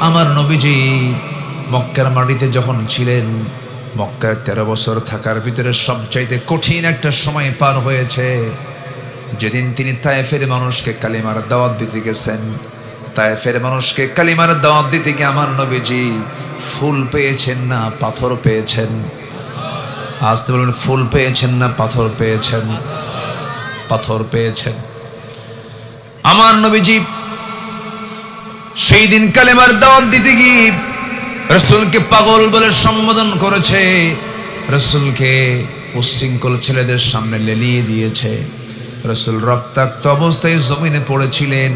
আমার নবীজি মক্কার মাটিতে যখন ছিলেন, মক্কায় 13 বছর থাকার ভিতরে সবচাইতে কঠিন একটা সময় পার হয়েছে। যেদিন তিনি তায়েফের মানুষকে কালিমার দাওয়াত দিতে গেছেন, তায়েফের মানুষকে কালিমার দাওয়াত দিতে গিয়ে আমার নবীজি ফুল পেয়েছেন না পাথর পেয়েছেন? আসতে বলুন, ফুল পেয়েছেন না পাথর পেয়েছেন? পাথর পেয়েছেন। আমার নবীজি সেই দিন কালেমার দাওয়াত দিতে গিয়ে রাসূলকে পাগল বলে সম্বোধন করেছে, রাসূলকে উচ্ছৃঙ্খল ছেলেদের সামনে লেলিয়ে দিয়েছে। রাসূল রক্তাক্ত অবস্থায় জমিনে পড়েছিলেন,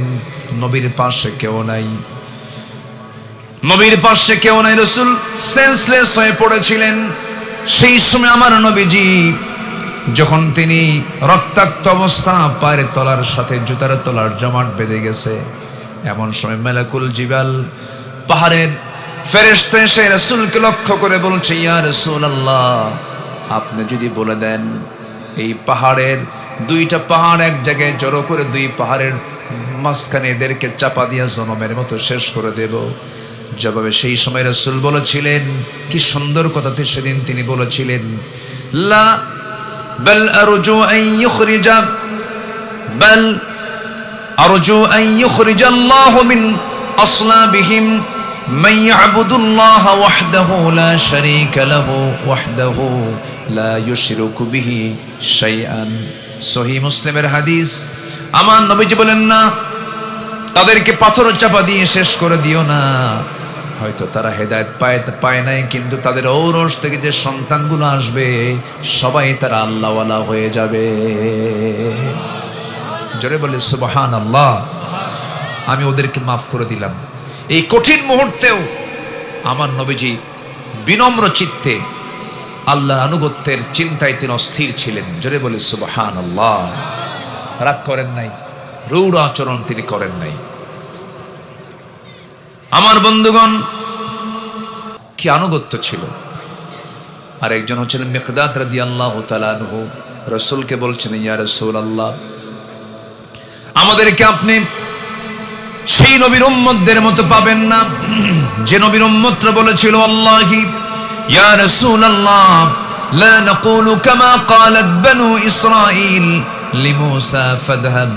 নবীর পাশে কেউ নাই, নবীর পাশে কেউ নাই, রাসূল সেন্সলেস হয়ে পড়েছিলেন। সেই সময় আমার নবীজি যখন তিনি রক্তাক্ত অবস্থা, পায়ের তলার সাথে জুতার তলার জমাট বেঁধে গেছে, এমন সময় মালাকুল জিবাল পাহাড়ের ফেরেশতা এসে রাসূলকে লক্ষ্য করে বলছে, ইয়া রাসূলুল্লাহ, আপনি যদি বলে দেন এই পাহাড়ের দুইটা পাহাড় এক জায়গায় জড়ো করে দুই পাহাড়ের মাঝখানে এদেরকে চাপা দিয়া জনমের মতো শেষ করে দেব। জবাবে সেই সময় রাসূল বলেছিলেন, কি সুন্দর কথাতে সেদিন তিনি বলেছিলেন, লা বাল আরজু আন ইখরিজা বাল আরজু আন ইখরিজা আল্লাহু মিন আসলাবিহিম মান ইয়াবুদুল্লাহ ওয়াহদাহু লা শারীকা লাহু ওয়াহদাহু লা ইউশরিকু বিহি শাইআন। সহিহ মুসলিমের হাদিস। আমার নবীজি বলেন না, তাদেরকে পাথর চাপা দিয়ে শেষ করে দিও না। হয়তো তারা হেদায়েত পায় নাই, কিন্তু তাদের ঔরস থেকে যে সন্তানগুলো আসবে সবাই তারা আল্লাহওয়ালা হয়ে যাবে। জোরে বলে সুবহানাল্লাহ। আমি ওদেরকে মাফ করে দিলাম। এই কঠিন মুহূর্তেও আমার নবীজি বিনম্র চিত্তে আল্লাহর আনুগত্যের চিন্তায় তিনি অস্থির ছিলেন। জোরে বলে সুবহানাল্লাহ। রাগ করেন নাই, রূঢ় আচরণ তিনি করেন নাই। আমার বন্ধুগণ, কি আনুগত্য ছিল। আর একজন হচ্ছেন মিকদাদ রাদিয়াল্লাহু তাআলা আনহু। রাসূলকে বলছেন, ইয়া রাসূলুল্লাহ, আমাদেরকে আপনি সেই নবীর উম্মতদের মতো পাবেন না যে নবীর উম্মতরা বলেছিল, আল্লাহি ইয়া রাসূলুল্লাহ লা নাকুলু কামা ক্বালাত বানু ইসরাঈল লিমূসা ফাযহাব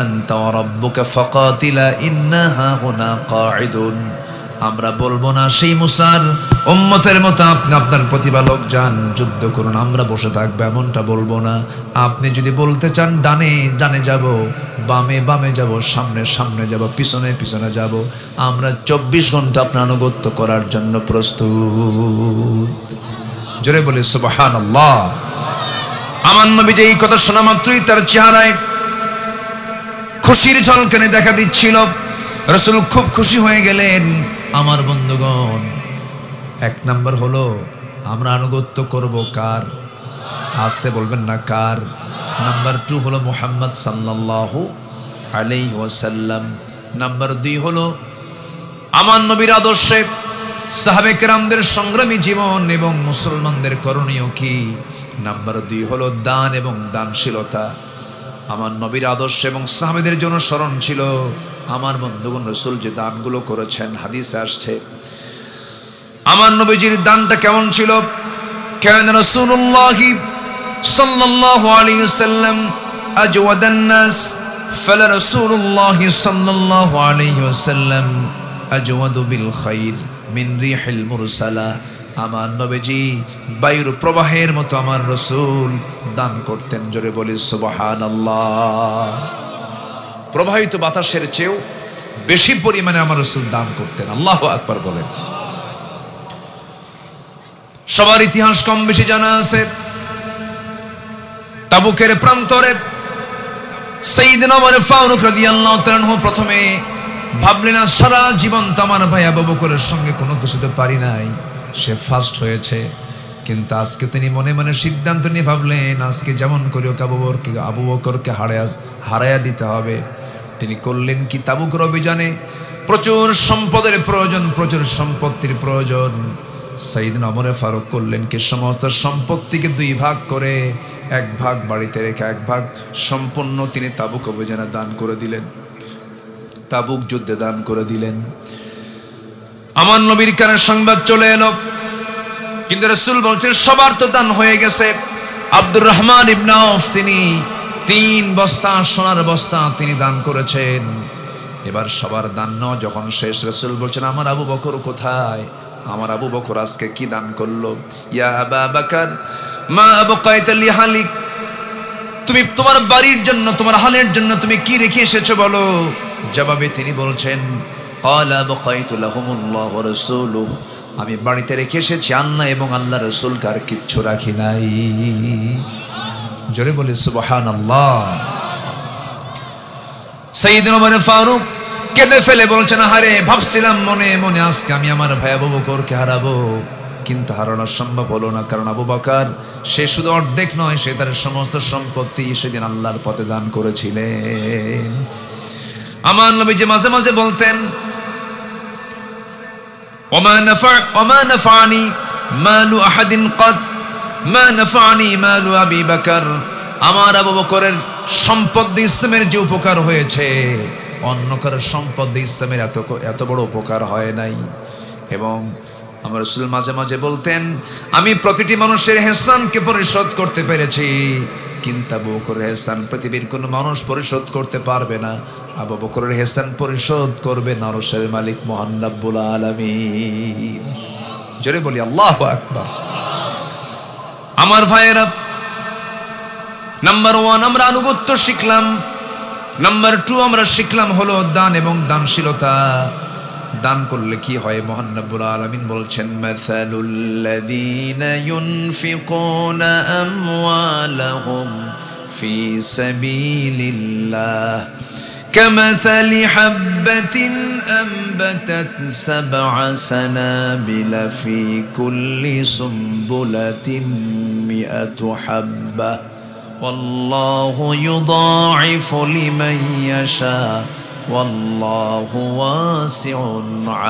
আনতা ওয়া রাব্বুকা ফাকাতিলা ইন্নাহা হুনা কাঈদুন। আমরা বলবো না সেই মুসার উম্মতের মতো আপনি আপনার প্রতিপালক যান, যুদ্ধ করুন, আমরা বসে থাকবো, এমনটা বলবো না। আপনি যদি বলতে চান ডানে ডানে যাব, বামে বামে যাব, সামনে সামনে যাব, পিছনে পিছনে যাব, আমরা 24 ঘন্টা আপনার আনুগত্য করার জন্য প্রস্তুত। জোরে বলে সুবহানাল্লাহ। আমার নবী যে এই কথা শোনা মাত্রই তার চেহারায় খুশির ঝলকানি দেখা দিচ্ছিল। রাসূল খুব খুশি হয়ে গেলেন। আমার বন্ধুগণ, এক নাম্বার হলো আমরা আনুগত্য করব কার? আসতে বলবেন না কার। নাম্বার 2 হলো মুহাম্মদ সাল্লাল্লাহু আলাইহি ওয়াসাল্লাম। নাম্বার 2 হলো আমার নবীর আদর্শে সাহাবে কেরামদের সংগ্রামী জীবন এবং মুসলমানদের করণীয় কি। নাম্বার 2 হলো দান এবং দানশীলতা। আমার নবীর আদর্শ এবং সাহাবেদের জন্য স্মরণ ছিল। আমার বন্ধুগণ, রাসূল যে দানগুলো করেছেন হাদিসে আসছে। আমার নবীজির দানটা কেমন ছিল? কান রাসূলুল্লাহ সাল্লাল্লাহু আলাইহি ওয়াসাল্লাম আজওয়াদান নাস ফালা রাসূলুল্লাহ সাল্লাল্লাহু আলাইহি ওয়াসাল্লাম আজওয়াদু বিল খাইর মিন রিহিল মুরসালা। আমার নবীজি বায়ুর প্রবাহের মতো আমার রাসূল দান করতেন। জোরে বলি সুবহানাল্লাহ। প্রবাহিত বাতাসের চেয়েও বেশি পরিমাণে আমার রাসূল দান করতেন। আল্লাহু আকবার বলেন। সবার ইতিহাস কম বেশি জানা আছে। তাবুকের প্রান্তরে সাইয়েদনা ওমর ফারুক রাদিয়াল্লাহু তাআলা আনহু প্রথমে ভাবলেন, সারা জীবন তো আমার ভাই আবু বকরের সঙ্গে কোনো কিছুতে পারি নাই, সে ফার্স্ট হয়েছে। কিন্তু আজকে তিনি মনে মনে সিদ্ধান্ত নিয়ে ভাবলেন, আজকে যেমন করে আবু বকরকে হারায়া দিতে হবে। তিনি করলেন কি, তাবুকের অভিযানে প্রচুর সম্পদের প্রয়োজন, প্রচুর সম্পত্তির প্রয়োজন। সাইয়েদনা ওমর ফারুক করলেন কি, সমস্ত সম্পত্তিকে 2 ভাগ করে 1 ভাগ বাড়িতে রেখে 1 ভাগ সম্পূর্ণ তিনি তাবুক অভিযানে দান করে দিলেন, তাবুক যুদ্ধে দান করে দিলেন। আমার নবীর কানে সংবাদ চলে এলো, কিন্তু রাসূল বলছেন সবার তো দান হয়ে গেছে। আব্দুর রহমান ইবনে আউফ তিনি 3 বস্তা সোনার বস্তা তিনি দান করেছেন। এবার সবার দান নেওয়া যখন শেষ, রাসূল বলছেন আমার আবু বকর কোথায়? আমার আবু বকর আজকে কি দান করলো? ইয়া আবা বকর মা আবকাইতা লি হালিক, তুমি তোমার বাড়ির জন্য তোমার হালের জন্য তুমি কি রেখে এসেছো বলো। জবাবে তিনি বলছেন ক্বালা বাকাইতু লাহুমুল্লাহ ওয়া রাসূলুহু, আমি বাড়িতে রেখে এসেছি আল্লাহ এবং আল্লাহ রাসূলকে, আর কিচ্ছু রাখি নাই। জোরে বলি সুবহানাল্লাহ। সাইয়েদনা ওমর ফারুক কেঁদে ফেলে বলছেন আহারে, ভাবছিলাম মনে মনে আজকে আমি আমার ভাই আবু বকরকে হারাবো, কিন্তু হারানো সম্ভব হলো না, কারণ আবু বকর সে শুধু অর্ধেক নয়, সে তার সমস্ত সম্পত্তি সেদিন আল্লাহর পথে দান করেছিলেন। আমার নবী যে মাঝে মাঝে বলতেন ওমা নাফানি মালু আহাদিন কদ মা নাফানি মালু আবি বকর, আমার আবু বকরের সম্পদ দিয়ে ইসলামের যে উপকার হয়েছে অন্য কারো সম্পদ দিয়ে ইসলামের এত বড় উপকার হয় নাই। এবং আমার রাসূল মাঝে মাঝে বলতেন আমি প্রতিটি মানুষের ইহসানকে পরিশোধ করতে পেরেছি, কিন্তু আবু বকরের ইহসান পৃথিবীর কোনো মানুষ পরিশোধ করতে পারবে না। আবু বকরের ইহসান পরিশোধ করবে আরশের মালিক মহান রব্বুল আলামিন। জোরে বলি আল্লাহু আকবার। আমার ভাইয়েরা, নাম্বার 1 আমরা আনুগত্য শিখলাম, নাম্বার 2 আমরা শিখলাম হলো দান এবং দানশীলতা। দান করলে কি হয়? মহান রব্বুল আলামিন বলছেন মাসালুল্লাযীনা ইউনফিকুনা আমওয়ালাহুম ফি সাবিলিল্লাহ কামাসালি হাববাতিন আনবাতাত সাবআ সানাবিলা ফি কুল্লি সুম্বুলাতিন মিআতু হাব্বা ওয়াল্লাহু ইউদাঈফু লিমান ইয়াশা ওয়াল্লাহু ওয়াসিউন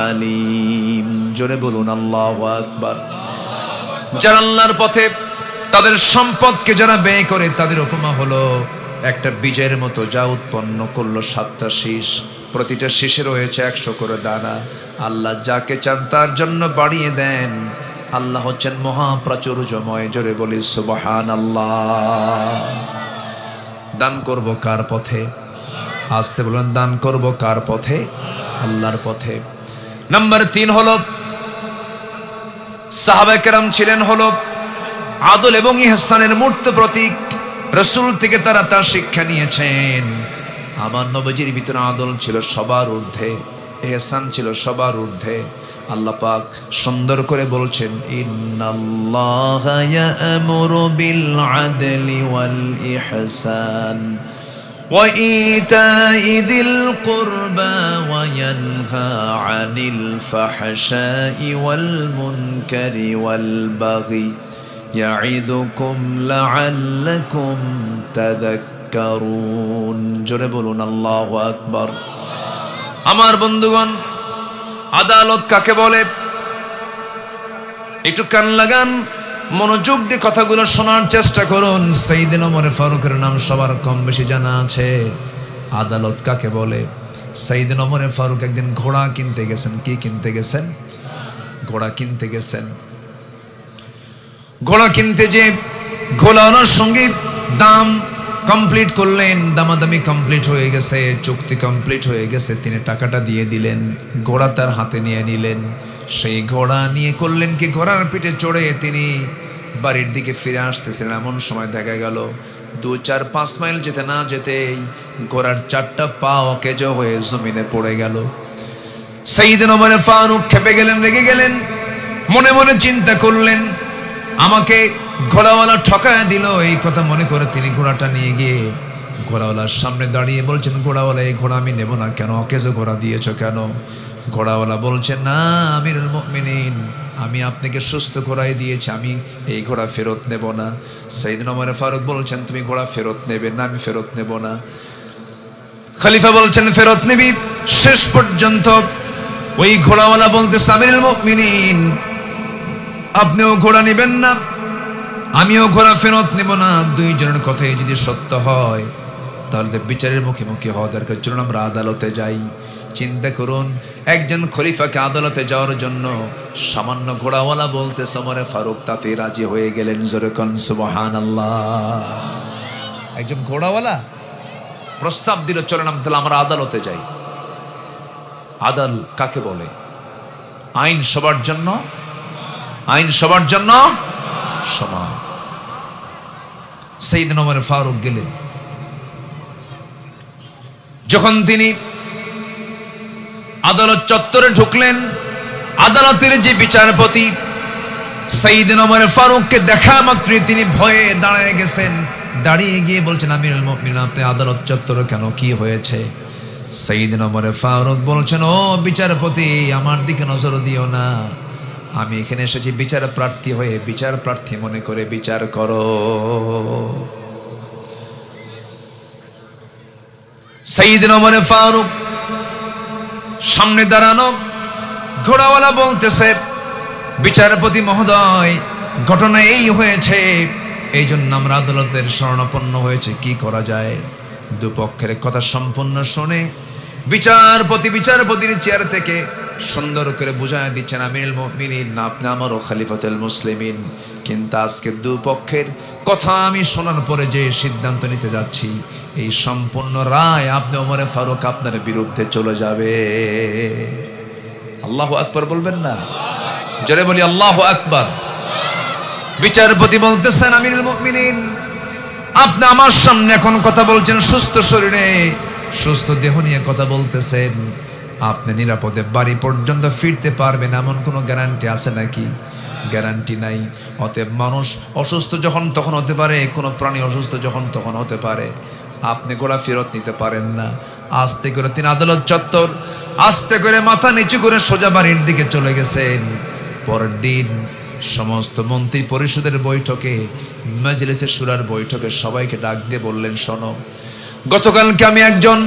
আলীম। জোরে বলুন আল্লাহু আকবার। যারা আল্লাহর পথে তাদের সম্পদকে যারা ব্যয় করে তাদের উপমা হলো একটা বীজের মতো, যা উৎপন্ন করলো 7টা শীষ, প্রতিটা শীষে রয়েছে 100 করে দানা। আল্লাহ যাকে চান তার জন্য বাড়িয়ে দেন। আল্লাহ হচ্ছেন মহাপ্রাচুর্যময়। জোরে বলি সুবহানাল্লাহ। দান করব কার পথে? আসতে বলেন দান করব কার পথে? আল্লাহর পথে। নাম্বার 3 হলো সাহাবায়ে কেরাম ছিলেন হলো আদল এবং ইহসানের মূর্ত প্রতীক। রাসূল থেকে তারা তার শিক্ষা নিয়েছেন। আমার নবীজির ভিতরে আদল ছিল সবার ঊর্ধ্বে, ইহসান ছিল সবার ঊর্ধ্বে। আল্লাহ পাক সুন্দর করে বলছেন ইন্নাল্লাহা ইয়া'মুরু বিল আদলি ওয়াল ইহসান ওয়া ইতা'i যিল কুরবা ওয়া ইয়ানহা আনিল ফাহশাই ওয়াল মুনকারি ওয়াল বাগি ইয়া'iদুকুম লা'আল্লাকুম তাযাক্কারুন। জোরে বলুন আল্লাহু আকবার। আমার বন্ধুগণ, আদালত কাকে বলে? একটু কান লাগান, মনোযোগ দিয়ে কথাগুলো শোনার চেষ্টা করুন। সাইয়েদনা ওমর ফারুকের নাম সবার কম বেশি জানা আছে। আদালত কাকে বলে? সাইয়েদনা ওমর ফারুক একদিন ঘোড়া কিনতে গেছেন। কি কিনতে গেছেন? ঘোড়া কিনতে গেছেন। ঘোড়া কিনতে যে ঘোড়াওয়ালার সঙ্গে দাম কমপ্লিট করলেন, দামাদামি কমপ্লিট হয়ে গেছে, চুক্তি কমপ্লিট হয়ে গেছে, তিনি টাকাটা দিয়ে দিলেন, ঘোড়া তার হাতে নিয়ে নিলেন। সেই ঘোড়া নিয়ে করলেন কি, ঘোড়ার পিঠে চড়ে তিনি বাড়ির দিকে ফিরে আসতেছিলেন। এমন সময় দেখা গেল 2-4-5 মাইল যেতে না যেতেই ঘোড়ার 4টা পা অকেজ হয়ে জমিনে পড়ে গেল। সাইয়েদনা ওমর ফারুক খেপে গেলেন, রেগে গেলেন, মনে মনে চিন্তা করলেন আমাকে ঘোড়াওয়ালা ঠকায় দিল। এই কথা মনে করে তিনি ঘোড়াটা নিয়ে গিয়ে ঘোড়াওয়ালার সামনে দাঁড়িয়ে বলছেন ঘোড়াওয়ালা, এই ঘোড়া আমি নেব না। কেন? অকেজো ঘোড়া দিয়েছ কেন? ঘোড়াওয়ালা বলছেন না আমিরুল মুমিনিন, আমি আপনাকে সুস্থ ঘোড়াই দিয়েছি, আমি এই ঘোড়া ফেরত নেব না। সাইয়েদনা ওমর ফারুক বলছেন তুমি ঘোড়া ফেরত নেবে না? আমি ফেরত নেব না। খলিফা বলছেন ফেরত নিবি। শেষ পর্যন্ত ওই ঘোড়াওয়ালা বলতে আমিরুল মুমিনিন আপনিও ঘোড়া নেবেন না, আমিও ঘোড়া ফেরত নেব না। দুইজনের কথাই যদি সত্য হয় তাহলে বিচারের মুখোমুখি হওয়া দরকার। চলুন আমরা আদালতে যাই। চিন্তা করুন, একজন খলিফাকে আদালতে যাওয়ার জন্য সামান্য ঘোড়াওয়ালা বলতে ওমরে ফারুক তাতে রাজি হয়ে গেলেন। জোরে কোন সুবহানাল্লাহ। একজন ঘোড়াওয়ালা প্রস্তাব দিল, চলেন আমরা আদালতে যাই। আদাল কাকে বলে? আইন সবার জন্য, আইন সবার জন্য সমান। সাইয়েদনা ওমর ফারুক গেলেন। যখন তিনি আদালত চত্বরে ঢুকলেন, আদালতের যে বিচারপতি সাইয়েদনা ওমর ফারুককে দেখা মাত্রই তিনি ভয়ে দাঁড়িয়ে গেছেন। দাঁড়িয়ে গিয়ে বলছেন, আমিরুল মুমিনিন, আপনি আদালত চত্বরে কেন, কি হয়েছে? সাইয়েদনা ওমর ফারুক বলছেন, ও বিচারপতি, আমার দিকে নজর দিও না, আমি এখানে এসেছি বিচার প্রার্থী হয়ে, বিচার প্রার্থী মনে করে বিচার করো। সাইয়েদনা ওমর ফারুক সামনে দাঁড়ানো ঘোড়াওয়ালা বলতেছে, বিচারপতি মহোদয়, ঘটনা এই হয়েছে, এই জন্য আমরা আদালতের শরণাপন্ন হয়েছে, কি করা যায়? দুপক্ষের কথা সম্পূর্ণ শুনে বিচারপতির চেয়ার থেকে সুন্দর করে বুঝায় দিচ্ছেন, আমিরুল মুমিনিন, আপনি আমারও খলিফাতুল মুসলিমিন, কিন্তু আজকে দুপক্ষের কথা আমি শোনার পরে যে সিদ্ধান্ত নিতে যাচ্ছি, এই সম্পূর্ণ রায় আপনি ওমরে ফারুক আপনার বিরুদ্ধে চলে যাবে। আল্লাহু আকবার বলবেন না? জোরে বলি আল্লাহু আকবার। বিচারপতি বলতেছেন, আমিরুল মুমিনিন, আপনি আমার সামনে এখন কথা বলছেন, সুস্থ শরীরে সুস্থ দেহ নিয়ে কথা বলতেছেন, আপনি নিরাপদে বাড়ি পর্যন্ত ফিরতে পারবেন এমন কোনো গ্যারান্টি আছে নাকি? গ্যারান্টি নাই। অতএব মানুষ অসুস্থ যখন তখন হতে পারে, কোনো প্রাণী অসুস্থ যখন তখন হতে পারে, আপনি ঘোড়া ফেরত নিতে পারেন না। আস্তে করে তিনি আদালত চত্বর আস্তে করে মাথা নিচু করে সোজা বাড়ির দিকে চলে গেছেন। পরের দিন সমস্ত মন্ত্রী পরিষদের বৈঠকে, মাজলিসে শুরার বৈঠকে সবাইকে ডাক দিয়ে বললেন, শোনো, গতকালকে আমি একজন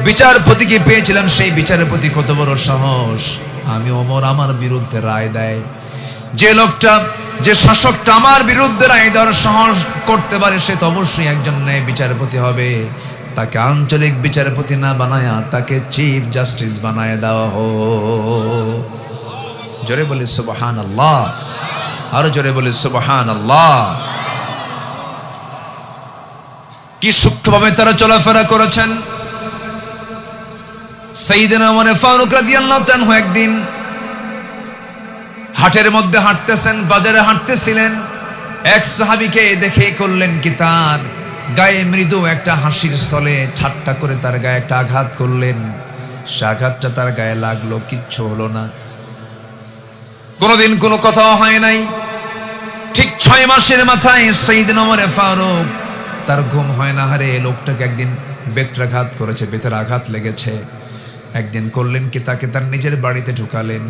বিচারপতিকে পেয়েছিলাম, সেই বিচারপতি কত বড় সাহস, আমি ওমর আমার বিরুদ্ধে রায় দেয়। যে লোকটা, যে শাসকটা আমার বিরুদ্ধে রায় দেওয়ার সাহস করতে পারে, সে তো অবশ্যই একজন ন্যায় বিচারপতি হবে। তাকে আঞ্চলিক বিচারপতি না বানায়া তাকে চিফ জাস্টিস বানায় দেওয়া হোক। জোরে বলি সুবহানাল্লাহ, আরো জোরে বলি সুবহানাল্লাহ। কি সূক্ষ্মভাবে তারা চলাফেরা করেছেন। সাইয়েদনা ওমর ফারুক রাদিয়াল্লাহু তাআলা একদিন হাটের মধ্যে হাঁটতেছেন, বাজারে হাঁটতেছিলেন, এক সাহাবীকে দেখে করলেন কি, তার গায়ে মৃদু একটা হাসির ছলে ঠাট্টা করে তার গায়ে একটা আঘাত করলেন। সে আঘাতটা তার গায়ে লাগলো, কিচ্ছু হলো না, কোনোদিন কোনো কথাও হয় নাই। ঠিক 6 মাসের মাথায় সাইয়েদনা ওমর ফারুক, তার ঘুম হয় না, হারে লোকটাকে একদিন বেত্রাঘাত করেছে, বেতের আঘাত লেগেছে। একদিন করলেন কি, তাকে তার নিজের বাড়িতে ঢুকালেন।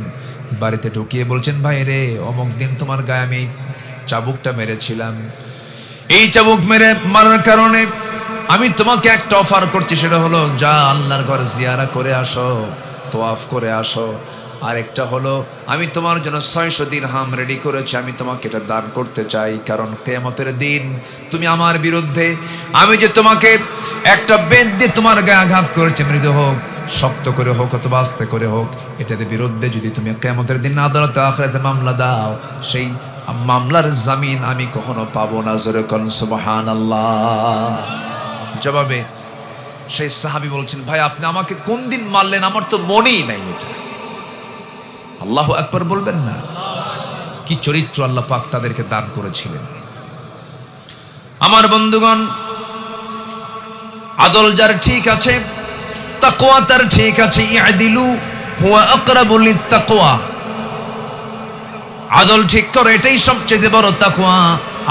বাড়িতে ঢুকিয়ে বলছেন, ভাই রে, অমুক দিন তোমার গায়ে আমি চাবুকটা মেরেছিলাম, এই চাবুক মারার কারণে আমি তোমাকে একটা অফার করছি, সেটা হলো যা আল্লাহর ঘর জিয়ারা করে আসো, তোয়াফ করে আসো। আর একটা হলো, আমি তোমার জন্য 600 দিরহাম রেডি করেছি, আমি তোমাকে এটা দান করতে চাই, কারণ কিয়ামতের দিন তুমি আমার বিরুদ্ধে, আমি যে তোমাকে একটা বেত দিয়ে তোমার গায়ে আঘাত করেছি, মৃদু হোক, শক্ত করে হোক অথবা আস্তে করে হোক, এটার বিরুদ্ধে যদি তুমি কিয়ামতের দিন আদালতে আখিরাতে মামলা দাও, সেই মামলার জামিন আমি কখনো পাবো না। জোরে কোন সুবহানাল্লাহ। জবাবে সেই সাহাবী বলছেন, ভাই আপনি আমাকে কোন দিন মারলেন, আমার তো মনেই নাই এটা। আল্লাহু আকবার বলবেন না? কি চরিত্র আল্লাহ পাক তাদেরকে দান করেছিলেন। আমার বন্ধুগণ, আদল যার ঠিক আছে, তাকওয়া তার ঠিক আছে, ইআদিলু হুয়া আকরাবু লিত্তাকওয়া, আদল ঠিক করো, এটাই সবচেয়ে বড় তাকওয়া।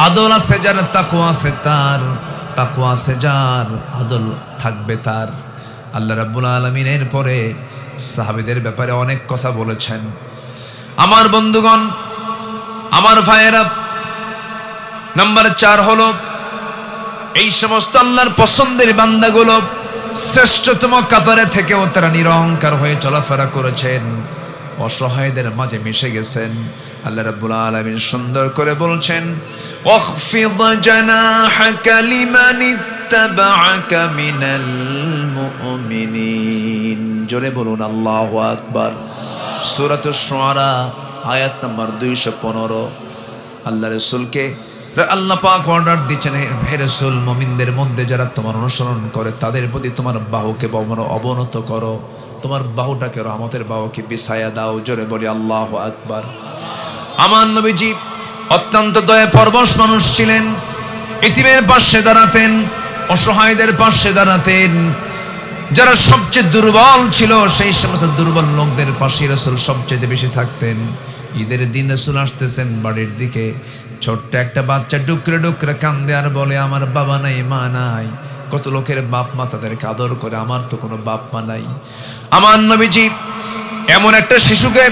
আদল আছে যার, তাকওয়া আছে তার, তাকওয়া আছে যার, আদল থাকবে তার। আল্লাহ রাব্বুল আলামিন এর পরে সাহাবীদের ব্যাপারে অনেক কথা বলেছেন। আমার বন্ধুগণ, আমার ভাইয়েরা, নাম্বার 4 হলো, এই সমস্ত আল্লাহর পছন্দের বান্দাগুলো শ্রেষ্ঠতম কাতারে থেকেও তারা নিরহংকার হয়ে চলাফেরা করেছেন, অসহায়দের মাঝে মিশে গেছেন। আল্লাহ রাব্বুল আলামিন সুন্দর করে বলছেন, ওয়াখফিদ জানাহাকা লিমান ইত্তাবাআকা মিনাল মুমিনিন। জোরে বলুন আল্লাহু আকবার। সূরাতুশ শুআরা আয়াত নাম্বার 215। আল্লাহ রাসূলকে আল্লাহ পাক অর্ডার দিচ্ছেন, হে রাসূল, মুমিনদের মধ্যে যারা তোমার অনুসরণ করে তাদের প্রতি তোমার বাহুকে অবনত করো, তোমার বাহুটাকে রহমতের বাহুকে বিছায়া দাও। জোরে বলি আল্লাহু আকবার। আমার নবীজি অত্যন্ত দয়া পরবশ মানুষ ছিলেন। ইতিমের পাশে দাঁড়াতেন, অসহায়দের পাশে দাঁড়াতেন। যারা সবচেয়ে দুর্বল ছিল সেই সমস্ত দুর্বল লোকদের পাশে রাসূল সবচেয়ে বেশি থাকতেন। ঈদের দিন রাসূল আসতেছেন বাড়ির দিকে, ছোট্ট একটা বাচ্চা ডুকরে ডুকরে কান্দে আর বলে, আমার বাবা নাই, মা নাই। কত লোকের বাপ মা তাদেরকে আদর করে, আমার তো কোনো বাপ মা নাই। আমার নবীজি এমন একটা শিশুকে,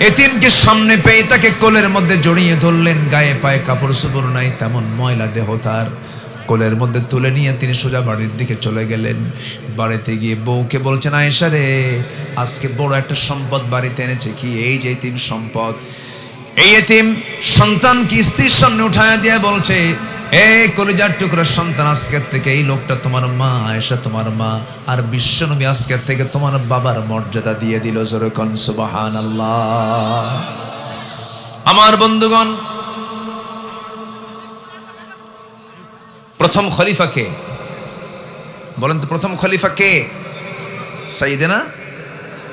এতিমকে সামনে পেয়ে তাকে কোলের মধ্যে জড়িয়ে ধরলেন। গায়ে পায়ে কাপড় চোপড় নাই, তেমন ময়লা দেহ তার। কোলের মধ্যে তুলে নিয়ে তিনি সোজা বাড়ির দিকে চলে গেলেন। বাড়িতে গিয়ে বউকে বলছেন, আয়েশা রে, আজকে বড় একটা সম্পদ বাড়িতে এনেছে। কি? এই যে এতিম সম্পদ। এই এতিম সন্তানকে স্ত্রীর সামনে উঠায় দিয়ে বলছে, এই কলিজার টুকরা সন্তান, আজকের থেকে এই লোকটা তোমার মা, আয়েশা তোমার মা। আর বিশ্বনবী আজকের থেকে তোমার বাবার মর্যাদা দিয়ে দিল। জোরে কোন সুবহানাল্লাহ। আমার বন্ধুগণ, প্রথম খলিফা কে বলেন তো? প্রথম খলিফা কে? সাইয়েদনা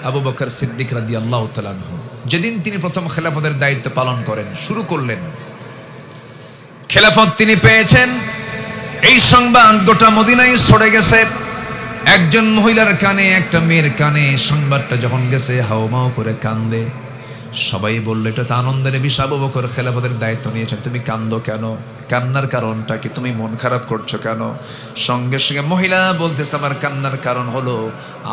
আবু বকর সিদ্দিক রাদিয়াল্লাহু তাআলা আনহু। যেদিন তিনি প্রথম খেলাফতের দায়িত্ব পালন করেন, শুরু করলেন, খেলাফত তিনি পেয়েছেন, এই সংবাদ গোটা মদিনায় ছড়ে গেছে। একজন মহিলার কানে, একটা মেয়ের কানে সংবাদটা যখন গেছে, হাওমাও করে কান্দে। সবাই বলল, এটা তো আনন্দের বিষয়, আবু বকর খেলাফতের দায়িত্ব নিয়েছেন, তুমি কান্দো কেন? কান্নার কারণটা কি? তুমি মন খারাপ করছো কেন? সঙ্গে সঙ্গে মহিলা বলতেছে, আমার কান্নার কারণ হলো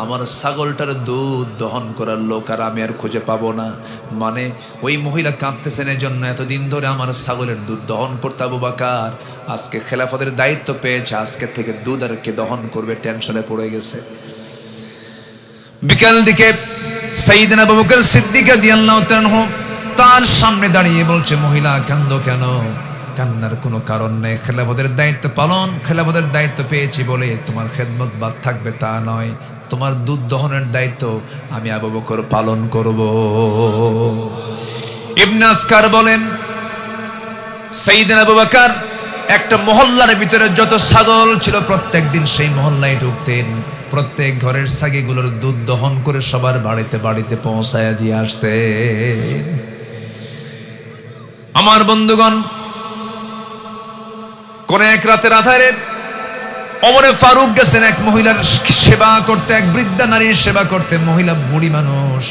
আমার ছাগলটার দুধ দহন করার লোক আর আমি আর খুঁজে পাবো না। মানে ওই মহিলা কাঁদতেছেন এই জন্য, এতদিন ধরে আমার ছাগলের দুধ দহন করতে আবু বকর আজকে খেলাফতের দায়িত্ব পেয়েছে, আজকে থেকে দুধ আর কে দহন করবে, টেনশনে পড়ে গেছে। বিকাল দিকে সাইয়েদনা আবু বকর সিদ্দিক রাদিয়াল্লাহু তাআলা তার সামনে দাঁড়িয়ে বলছে, মহিলা কান্দো কেন? কান্নার কোনো কারণ নেই। খেলাফতের দায়িত্ব পালন, খেলাফতের দায়িত্ব পেয়েছি বলে তোমার খেদমত বাদ থাকবে তা নয়, তোমার দুধ দহনের দায়িত্ব আমি আবু বকর পালন করব। ইবনে আসকার বলেন, সাইয়েদনা আবু বকর একটা মহল্লার ভিতরে যত ছাগল ছিল প্রত্যেক দিন সেই মহল্লায় ঢুকতেন, প্রত্যেক ঘরের ছাগলগুলোর দুধ দহন করে সবার বাড়িতে বাড়িতে পৌঁছায়া দিয়ে আসতেন। আমার বন্ধুগণ, কোন এক রাতের আধারে ওমরে ফারুক গেছেন এক মহিলার সেবা করতে, এক বৃদ্ধা নারীর সেবা করতে। মহিলা বুড়ি মানুষ,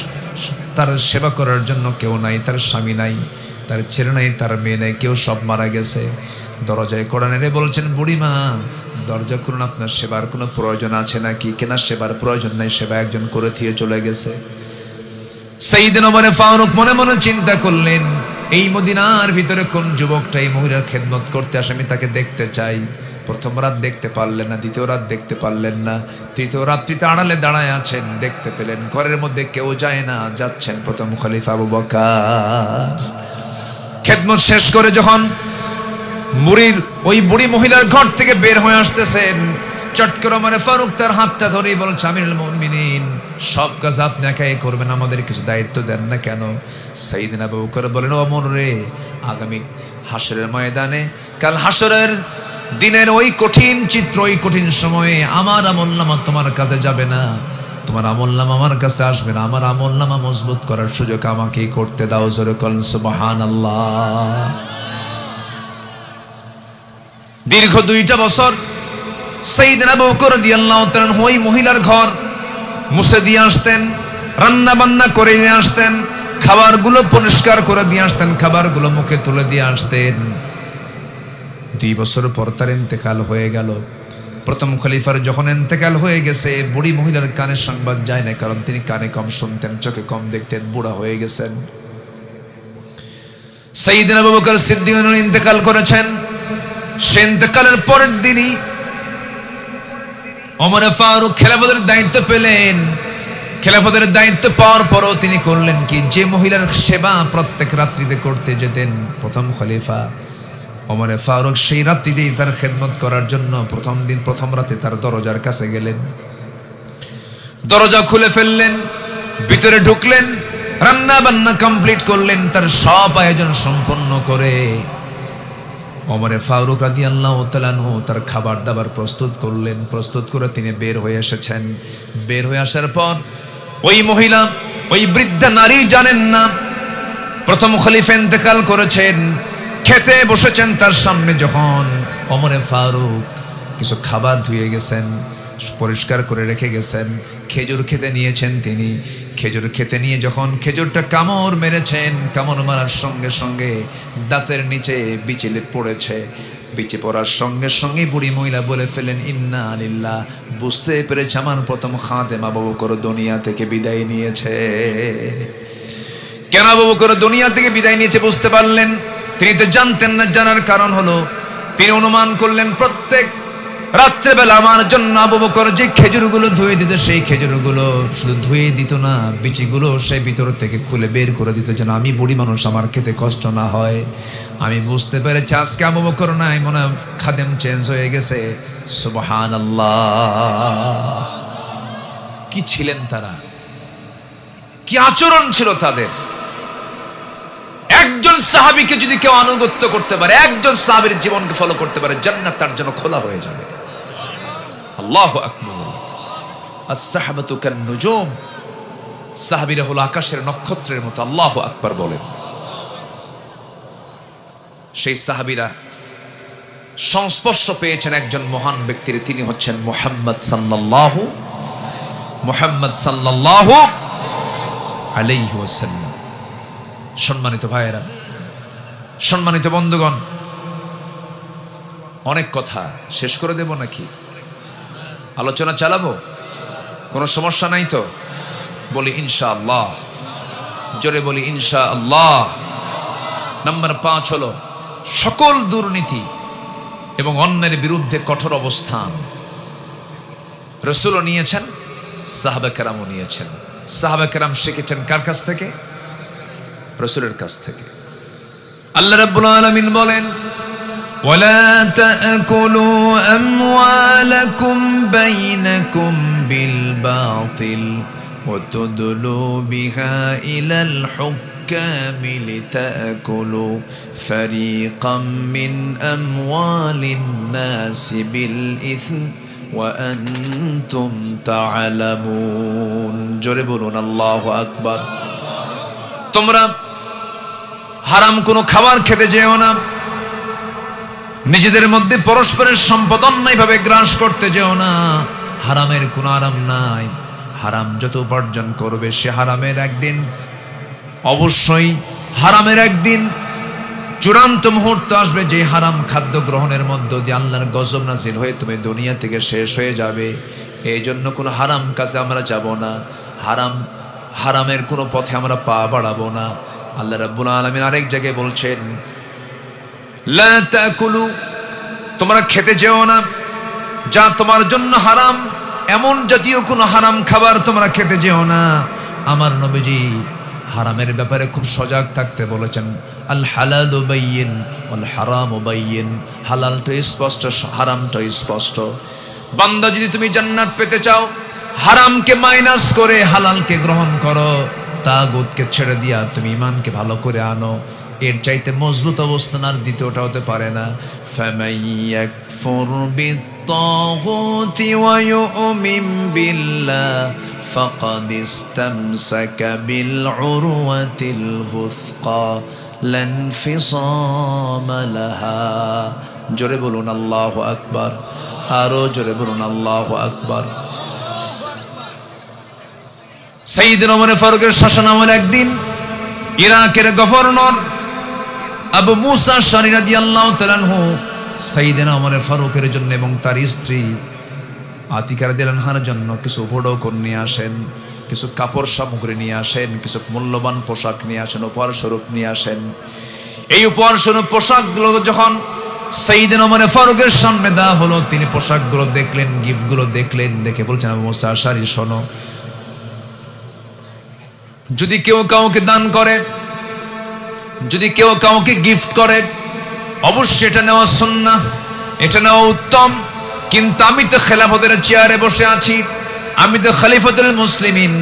তার সেবা করার জন্য কেউ নাই, তার স্বামী নাই, তার ছেলে নাই, তার মেয়ে নাই, কেউ সব মারা গেছে। দরজায় কড়া নেড়ে বলছেন, বুড়িমা দরজা খুলুন, আপনার সেবার কোনো প্রয়োজন আছে নাকি? কেনা সেবার প্রয়োজন নাই, সেবা একজন করে দিয়ে চলে গেছে। সাইয়েদনা ওমর ফারুক মনে মনে চিন্তা করলেন, এই মদিনার ভিতরে কোন যুবকটা এই মহিলার খেদমত করতে আসে, আমি তাকে দেখতে চাই। প্রথম রাত দেখতে পারলেন না, দ্বিতীয় রাত দেখতে পারলেন না, তৃতীয় রাত্রিতে আড়ালে দাঁড়ায় আছেন, দেখতে পেলেন। ঘরের মধ্যে কেউ যায় না, যাচ্ছেন প্রথম খলিফা আবু বকর। খেদমত শেষ করে যখন ওই বুড়ি মহিলার ঘর থেকে বের হয়ে আসতেছেন, চট করে ওমর ফারুক তার হাতটা ধরে বলছে, আমিরুল মুমিনিন, সব কাজ আপনি একাই করবেন, আমাদের কিছু দায়িত্ব দেন না কেন? সাইয়েদনা আবু বকর বলেন, ওমর রে, আগামী হাসরের ময়দানে, কাল হাসরের দিনের ওই কঠিন চিত্র, ওই কঠিন সময়ে আমার আমলনামা তোমার কাছে যাবে না, তোমার আমলনামা আমার কাছে আসবে না। আমার আমলনামা মজবুত করার সুযোগ আমাকেই করতে দাও। জোরে বলেন সুবহানাল্লাহ। দীর্ঘ 2টা বছর সাইয়েদনা আবু বকর রাদিয়াল্লাহু তাআলা ওই মহিলার ঘর মুছে দিয়ে আসতেন, রান্না বান্না করে দিয়ে আসতেন, খাবারগুলো পরিষ্কার করে দিয়ে আসতেন, খাবারগুলো মুখে তুলে দিয়ে আসতেন। 2 বছর পর তার ইন্তেকাল হয়ে গেল। প্রথম খলিফার যখন ইন্তেকাল হয়ে গেছে, বুড়ি মহিলার কানে সংবাদ যায় না, কারণ তিনি কানে কম শুনতেন, চোখে কম দেখতেন, বুড়া হয়ে গেছেন। সাইয়েদনা আবু বকর সিদ্দিক ইন্তেকাল করেছেন। সে ইন্তেকালের পরের দিনই ওমর ফারুক খেলাফতের দায়িত্ব পেলেন। খেলাফতের দায়িত্ব পাওয়ার পরও তিনি করলেন কি, যে মহিলার সেবা প্রত্যেক রাত্রিতে করতে যেতেন প্রথম খলিফা ওমর ফারুক, সেই রাত্রিতেই তার খেদমত করার জন্য প্রথম রাতে তার দরজার কাছে গেলেন। দরজা খুলে ফেললেন, ভিতরে ঢুকলেন, রান্না বান্না কমপ্লিট করলেন, তার সব আয়োজন সম্পন্ন করে ওমর ফারুক রাদিয়াল্লাহু তাআলা আনহু তার খাবার দাবার প্রস্তুত করলেন। প্রস্তুত করে তিনি বের হয়ে এসেছেন। বের হয়ে আসার পর ওই মহিলা, ওই বৃদ্ধা নারী জানেন না প্রথম খলিফা ইন্তেকাল করেছেন। খেতে বসেছেন, তার সামনে যখন ওমর ফারুক কিছু খাবার ধুয়ে গেছেন, পরিষ্কার করে রেখে গেছেন, খেজুর খেতে নিয়েছেন। তিনি খেজুর খেতে নিয়ে যখন খেজুরটা কামড় মেরেছেন, কামড় মারার সঙ্গে সঙ্গে দাঁতের নিচে বিচি পড়েছে। বিচি পড়ার সঙ্গে সঙ্গে বুড়ি মহিলা বলে ফেলেন, ইন্না লিল্লাহ, বুঝতে পেরেছে আমার প্রথম খাদেম আবু বকর দুনিয়া থেকে বিদায় নিয়েছে। কেন আবু বকর দুনিয়া থেকে বিদায় নিয়েছে বুঝতে পারলেন? তিনি তো জানতেন না। জানার কারণ হলো তিনি অনুমান করলেন প্রত্যেক রাত্রেবেলা আমার জন্য আবু বকর যে খেজুরগুলো ধুয়ে দিত, সেই খেজুরগুলো শুধু ধুয়ে দিত না, বিচিগুলো সেই ভিতর থেকে খুলে বের করে দিত, যেন আমি বুড়ি মানুষ, আমার খেতে কষ্ট না হয়। আমি বুঝতে পেরেছি আজকে আবু বকর নাই, মনে হয় খাদেম চেঞ্জ হয়ে গেছে। সুবহানাল্লাহ! কি ছিলেন তারা, কি আচরণ ছিল তাদের! একজন সাহাবীকে যদি কেউ আনুগত্য করতে পারে, একজন সাহাবীর জীবনকে ফলো করতে পারে, জান্নাত তার জন্য খোলা হয়ে যাবে। আল্লাহু আকবার! আস-সাহাবাতু কান-নুজুম, সাহাবীরা হলো আকাশের নক্ষত্রের মতো। আল্লাহু আকবার বলেন। সেই সাহাবীরা সংস্পর্শ পেয়েছেন একজন মহান ব্যক্তির, তিনি হচ্ছেন মুহাম্মদ সাল্লাল্লাহু আলাইহি ওয়াসাল্লাম। সম্মানিত ভাইয়েরা, সম্মানিত বন্ধুগণ, অনেক কথা, শেষ করে দেব নাকি আলোচনা চালাবো? কোনো সমস্যা নাই তো? বলি ইনশাআল্লাহ, জোরে বলি ইনশাআল্লাহ। নাম্বার 5 হলো সকল দুর্নীতি এবং অন্যের বিরুদ্ধে কঠোর অবস্থান। রাসূলও নিয়েছেন, সাহাবা কেরামও নিয়েছেন। সাহাবা কেরাম শিখেছেন কার কাছ থেকে? রাসূলের কাছ থেকে। আল্লাহ রাব্বুল আলামিন বলেন, ওয়ালা তাকুলু আমওয়ালাকুম বাইনাকুম বিল বাতিল ওয়া তুদলু বিহা ইলাল হুক্কামি লিতাকুলু ফারিকাম মিন আমওয়ালিন নাসি বিল ইসম ওয়া আনতুম তা'লামুন। জোরে বলুন আল্লাহু আকবার। তোমরা হারাম কোনো খাবার খেতে যেও না, নিজেদের মধ্যে পরস্পরের সম্পদ অন্যায়ভাবে গ্রাস করতে যেও না। হারামের কোনো আরাম নাই। হারাম যত উপার্জন করবে সে হারামের একদিন, অবশ্যই হারামের একদিন চূড়ান্ত মুহূর্ত আসবে, যে হারাম খাদ্য গ্রহণের মধ্য দিয়ে আল্লাহর গজব নাজিল হয়ে তুমি দুনিয়া থেকে শেষ হয়ে যাবে। এই জন্য কোনো হারাম কাজে আমরা যাব না, হারামের কোনো পথে আমরা পা বাড়াবো না। আল্লাহ রাব্বুল আলামিন আরেক জায়গায় বলছেন, লা তাকুলু, তোমরা খেতে যেও না যা তোমার জন্য হারাম, এমন জাতীয় কোনো হারাম খাবার তোমরা খেতে যেও না। আমার নবীজি হারামের ব্যাপারে খুব সজাগ থাকতে বলেছেন। আল হালালু বাইয়িন ওয়াল হারামু বাইয়িন, হালালটা স্পষ্ট, হারামটা স্পষ্ট। বান্দা, যদি তুমি জান্নাত পেতে চাও, হারামকে মাইনাস করে হালালকে গ্রহণ করো, তাগুতকে ছেড়ে দিয়া তুমি ঈমানকে ভালো করে আনো। এর চাইতে মজবুত অবস্থান আর দ্বিতীয়টা হতে পারে না। ফামাইয়াকফুর বিত-তাগুতি ওয়া ইউমিন বিল্লাহ ফাকাদ ইসতামসাকা বিল উরওয়াতিল গুসকা লা ইনফিসামা লাহা। জোরে বলুন আল্লাহু আকবার, আরো জোরে বলুন আল্লাহু আকবার। সাইয়েদনা ওমর ফারুকের শাসনামলে একদিন ইরাকের গভর্নর আবু মুসা আশআরী রাদিয়াল্লাহু তাআলা আনহু সাইয়েদনা ওমর ফারুকের জন্য এবং তার স্ত্রী আতিকা রাদিয়াল্লাহু আনহার জন্য কিছু উপঢৌকন নিয়ে আসেন, কিছু কাপড় সামগ্রী নিয়ে আসেন, কিছু মূল্যবান পোশাক নিয়ে আসেন, উপহার স্বরূপ নিয়ে আসেন। এই উপহার স্বরূপ পোশাকগুলো যখন সাইয়েদনা ওমর ফারুকের সামনে দেওয়া হলো, তিনি পোশাকগুলো দেখলেন, গিফটগুলো দেখলেন, দেখে বলছেন, আবু মুসা আশআরী শোনো, যদি কেউ কাউকে দান করে, যদি কেউ কাউকে গিফট করে, অবশ্যই এটা নেওয়া সুন্নাহ, এটা নেওয়া উত্তম। কিন্তু আমি তো খেলাফতের চেয়ারে বসে আছি, আমি তো খলিফাতুল মুসলিমিন,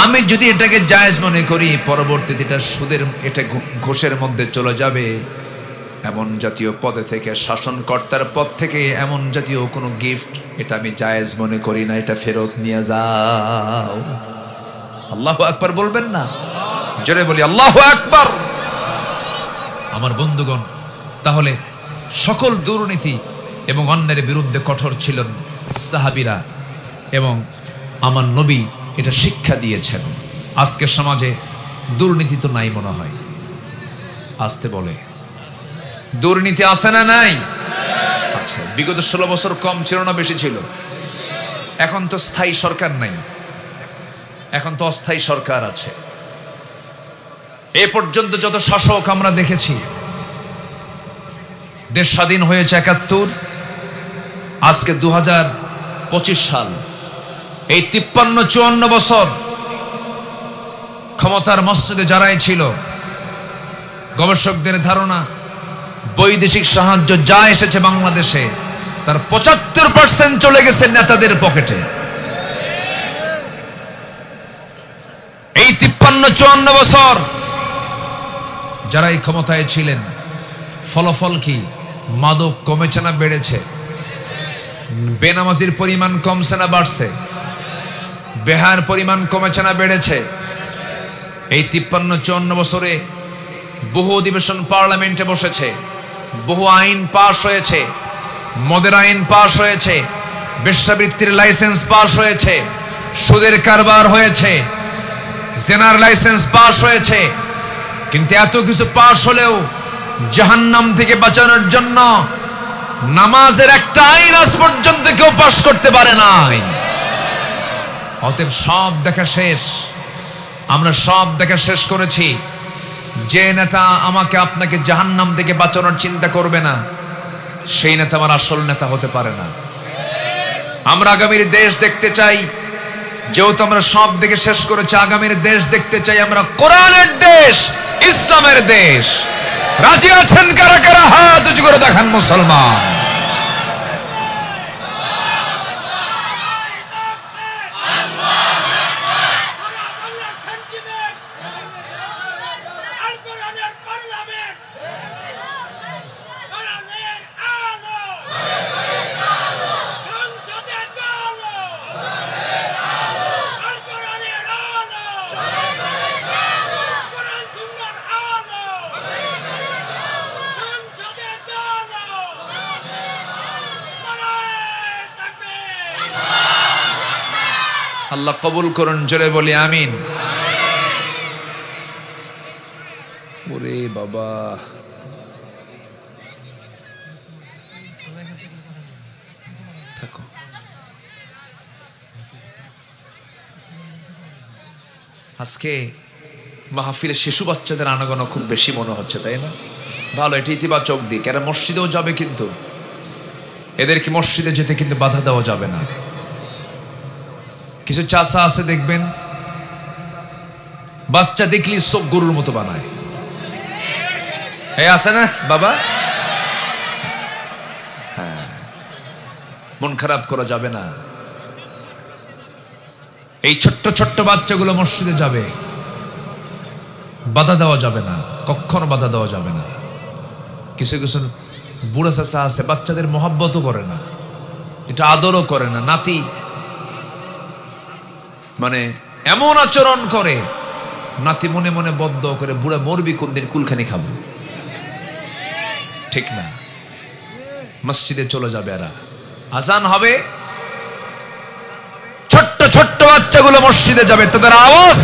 আমি যদি এটাকে জায়েজ মনে করি, পরবর্তীতে এটা সুদের, এটা ঘোষের মধ্যে চলে যাবে, এমন জাতীয় পদে থেকে, শাসনকর্তার পদ থেকে এমন জাতীয় কোনো গিফট, এটা আমি জায়েজ মনে করি না, এটা ফেরত নিয়ে যাও। আল্লাহু আকবার বলবেন না? জোরে বলি আল্লাহু আকবার। আমার বন্ধুগণ, তাহলে সকল দুর্নীতি এবং অন্যায়ের বিরুদ্ধে কঠোর ছিলেন সাহাবীরা, এবং আমার নবী এটা শিক্ষা দিয়েছেন। আজকের সমাজে দুর্নীতি তো নাই মনে হয়, আসতে বলে দুর্নীতি আছে না নাই? আচ্ছা, বিগত 16 বছর কম ছিল না বেশি ছিল? এখন তো স্থায়ী সরকার নাই, এখন তো অস্থায়ী সরকার আছে। এ পর্যন্ত যত শাসক আমরা দেখেছি, দেশ স্বাধীন হয়েছে 71, আজকে 2025 সাল, এই 53-54 বছর ক্ষমতার মসনদে যারাই ছিল, গবেষকদের ধারণা বৈদেশিক সাহায্য যা এসেছে বাংলাদেশে, তার 75% চলে গেছে নেতাদের পকেটে। এই 53-54 বছর যারা এই ক্ষমতায় ছিলেন, ফলাফল কি? মাদক কমেছে না বেড়েছে? বেনামাজির পরিমাণ কমছে না বাড়ছে? বেহার পরিমাণ কমেছে না বেড়েছে? এই 53-54 বছরে বহু অধিবেশন পার্লামেন্টে বসেছে, বহু আইন পাশ হয়েছে, মদের আইন পাশ হয়েছে, বেশ্যাবৃত্তির লাইসেন্স পাশ হয়েছে, সুদের কারবার হয়েছে, জেনার লাইসেন্স পাশ হয়েছে। কিন্তু এত কিছু পাশ হলেও জাহান্নাম থেকে বাঁচানোর জন্য নামাজের একটা আইন আজ পর্যন্ত কেউ পাশ করতে পারে নাই। অতএব সব দেখা শেষ, আমরা সব দেখা শেষ করেছি। যে নেতা আমাকে আপনাকে জাহান্নাম থেকে বাঁচানোর চিন্তা করবে না, সেই নেতা আমার আসল নেতা হতে পারে না। আমরা আগামীর দেশ দেখতে চাই, যেহেতু আমরা সব দেখে শেষ করেছি, আগামীর দেশ দেখতে চাই আমরা কোরআনের দেশ, ইসলামের দেশ। রাজি আছেন কারা কারা? হাত উঁচু করে দেখান মুসলমান। আল্লাহ কবুল করুন, জোরে বলি আমিন। ওরে বাবা, থাকো। আজকে মাহফিলে শিশু বাচ্চাদের আনাগোনা খুব বেশি মনে হচ্ছে, তাই না? ভালো, এটি ইতিবাচক দিক। এরা মসজিদেও যাবে, কিন্তু এদেরকে মসজিদে যেতে কিন্তু বাধা দেওয়া যাবে না। কিছু চাচা আছে দেখবেন, বাচ্চা দেখলি চোখ গরুর মতো বানায়। এই আছে না বাবা? হ্যাঁ, মন খারাপ করা যাবে না। এই ছোট্ট ছোট্ট বাচ্চাগুলো মসজিদে যাবে, বাধা দেওয়া যাবে না, কখনো বাধা দেওয়া যাবে না। কিছু কিছু বুড়া চাচা আছে, বাচ্চাদের মহব্বতও করে না, এটা আদরও করে না। নাতি মানে এমন আচরণ করে, নাতি মনে মনে বদ্ধ করে, বুড়া মরবি কোন দিন, কুলখানি খাবো। ঠিক না? মসজিদে চলে যাবে এরা, আজান হবে, ছোট্ট ছোট্ট বাচ্চাগুলো মসজিদে যাবে, তাদের আওয়াজ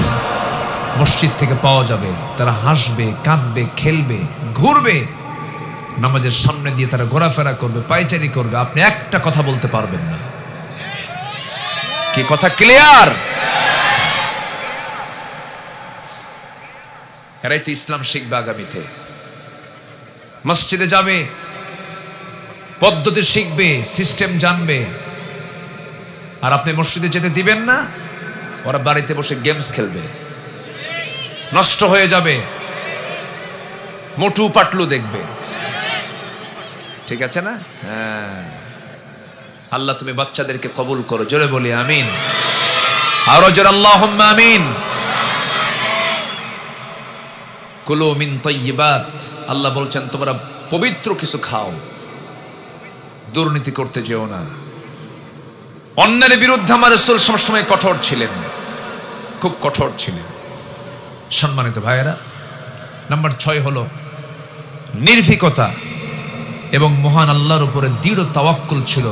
মসজিদ থেকে পাওয়া যাবে। তারা হাসবে, কাঁদবে, খেলবে, ঘুরবে, নামাজের সামনে দিয়ে তারা ঘোরাফেরা করবে, পায়চারি করবে। আপনি একটা কথা বলতে পারবেন না। কি কথা ক্লিয়ার? এরাই তো ইসলাম শিখবে আগামীতে। মসজিদে যাবে, পদ্ধতি শিখবে, সিস্টেম জানবে। আর আপনি মসজিদে যেতে দিবেন না, ওরা বাড়িতে বসে গেমস খেলবে, নষ্ট হয়ে যাবে, মোটু পাটলু দেখবে। ঠিক আছে না? হ্যাঁ, আল্লাহ তুমি বাচ্চাদেরকে কবুল করো, জোরে বলি আমিন। আরো জোরে আল্লাহুম্মা আমিন। কুলু মিন তাইয়্যিবাত, আল্লাহ বলছেন তোমরা পবিত্র কিছু খাও, দুর্নীতি করতে যেও না। অন্যের বিরুদ্ধে আমার রাসূল সবসময় কঠোর ছিলেন, খুব কঠোর ছিলেন। সম্মানিত ভাইয়েরা, নাম্বার 6 হলো নির্ভীকতা এবং মহান আল্লাহর উপরে দৃঢ় তাওয়াক্কুল ছিল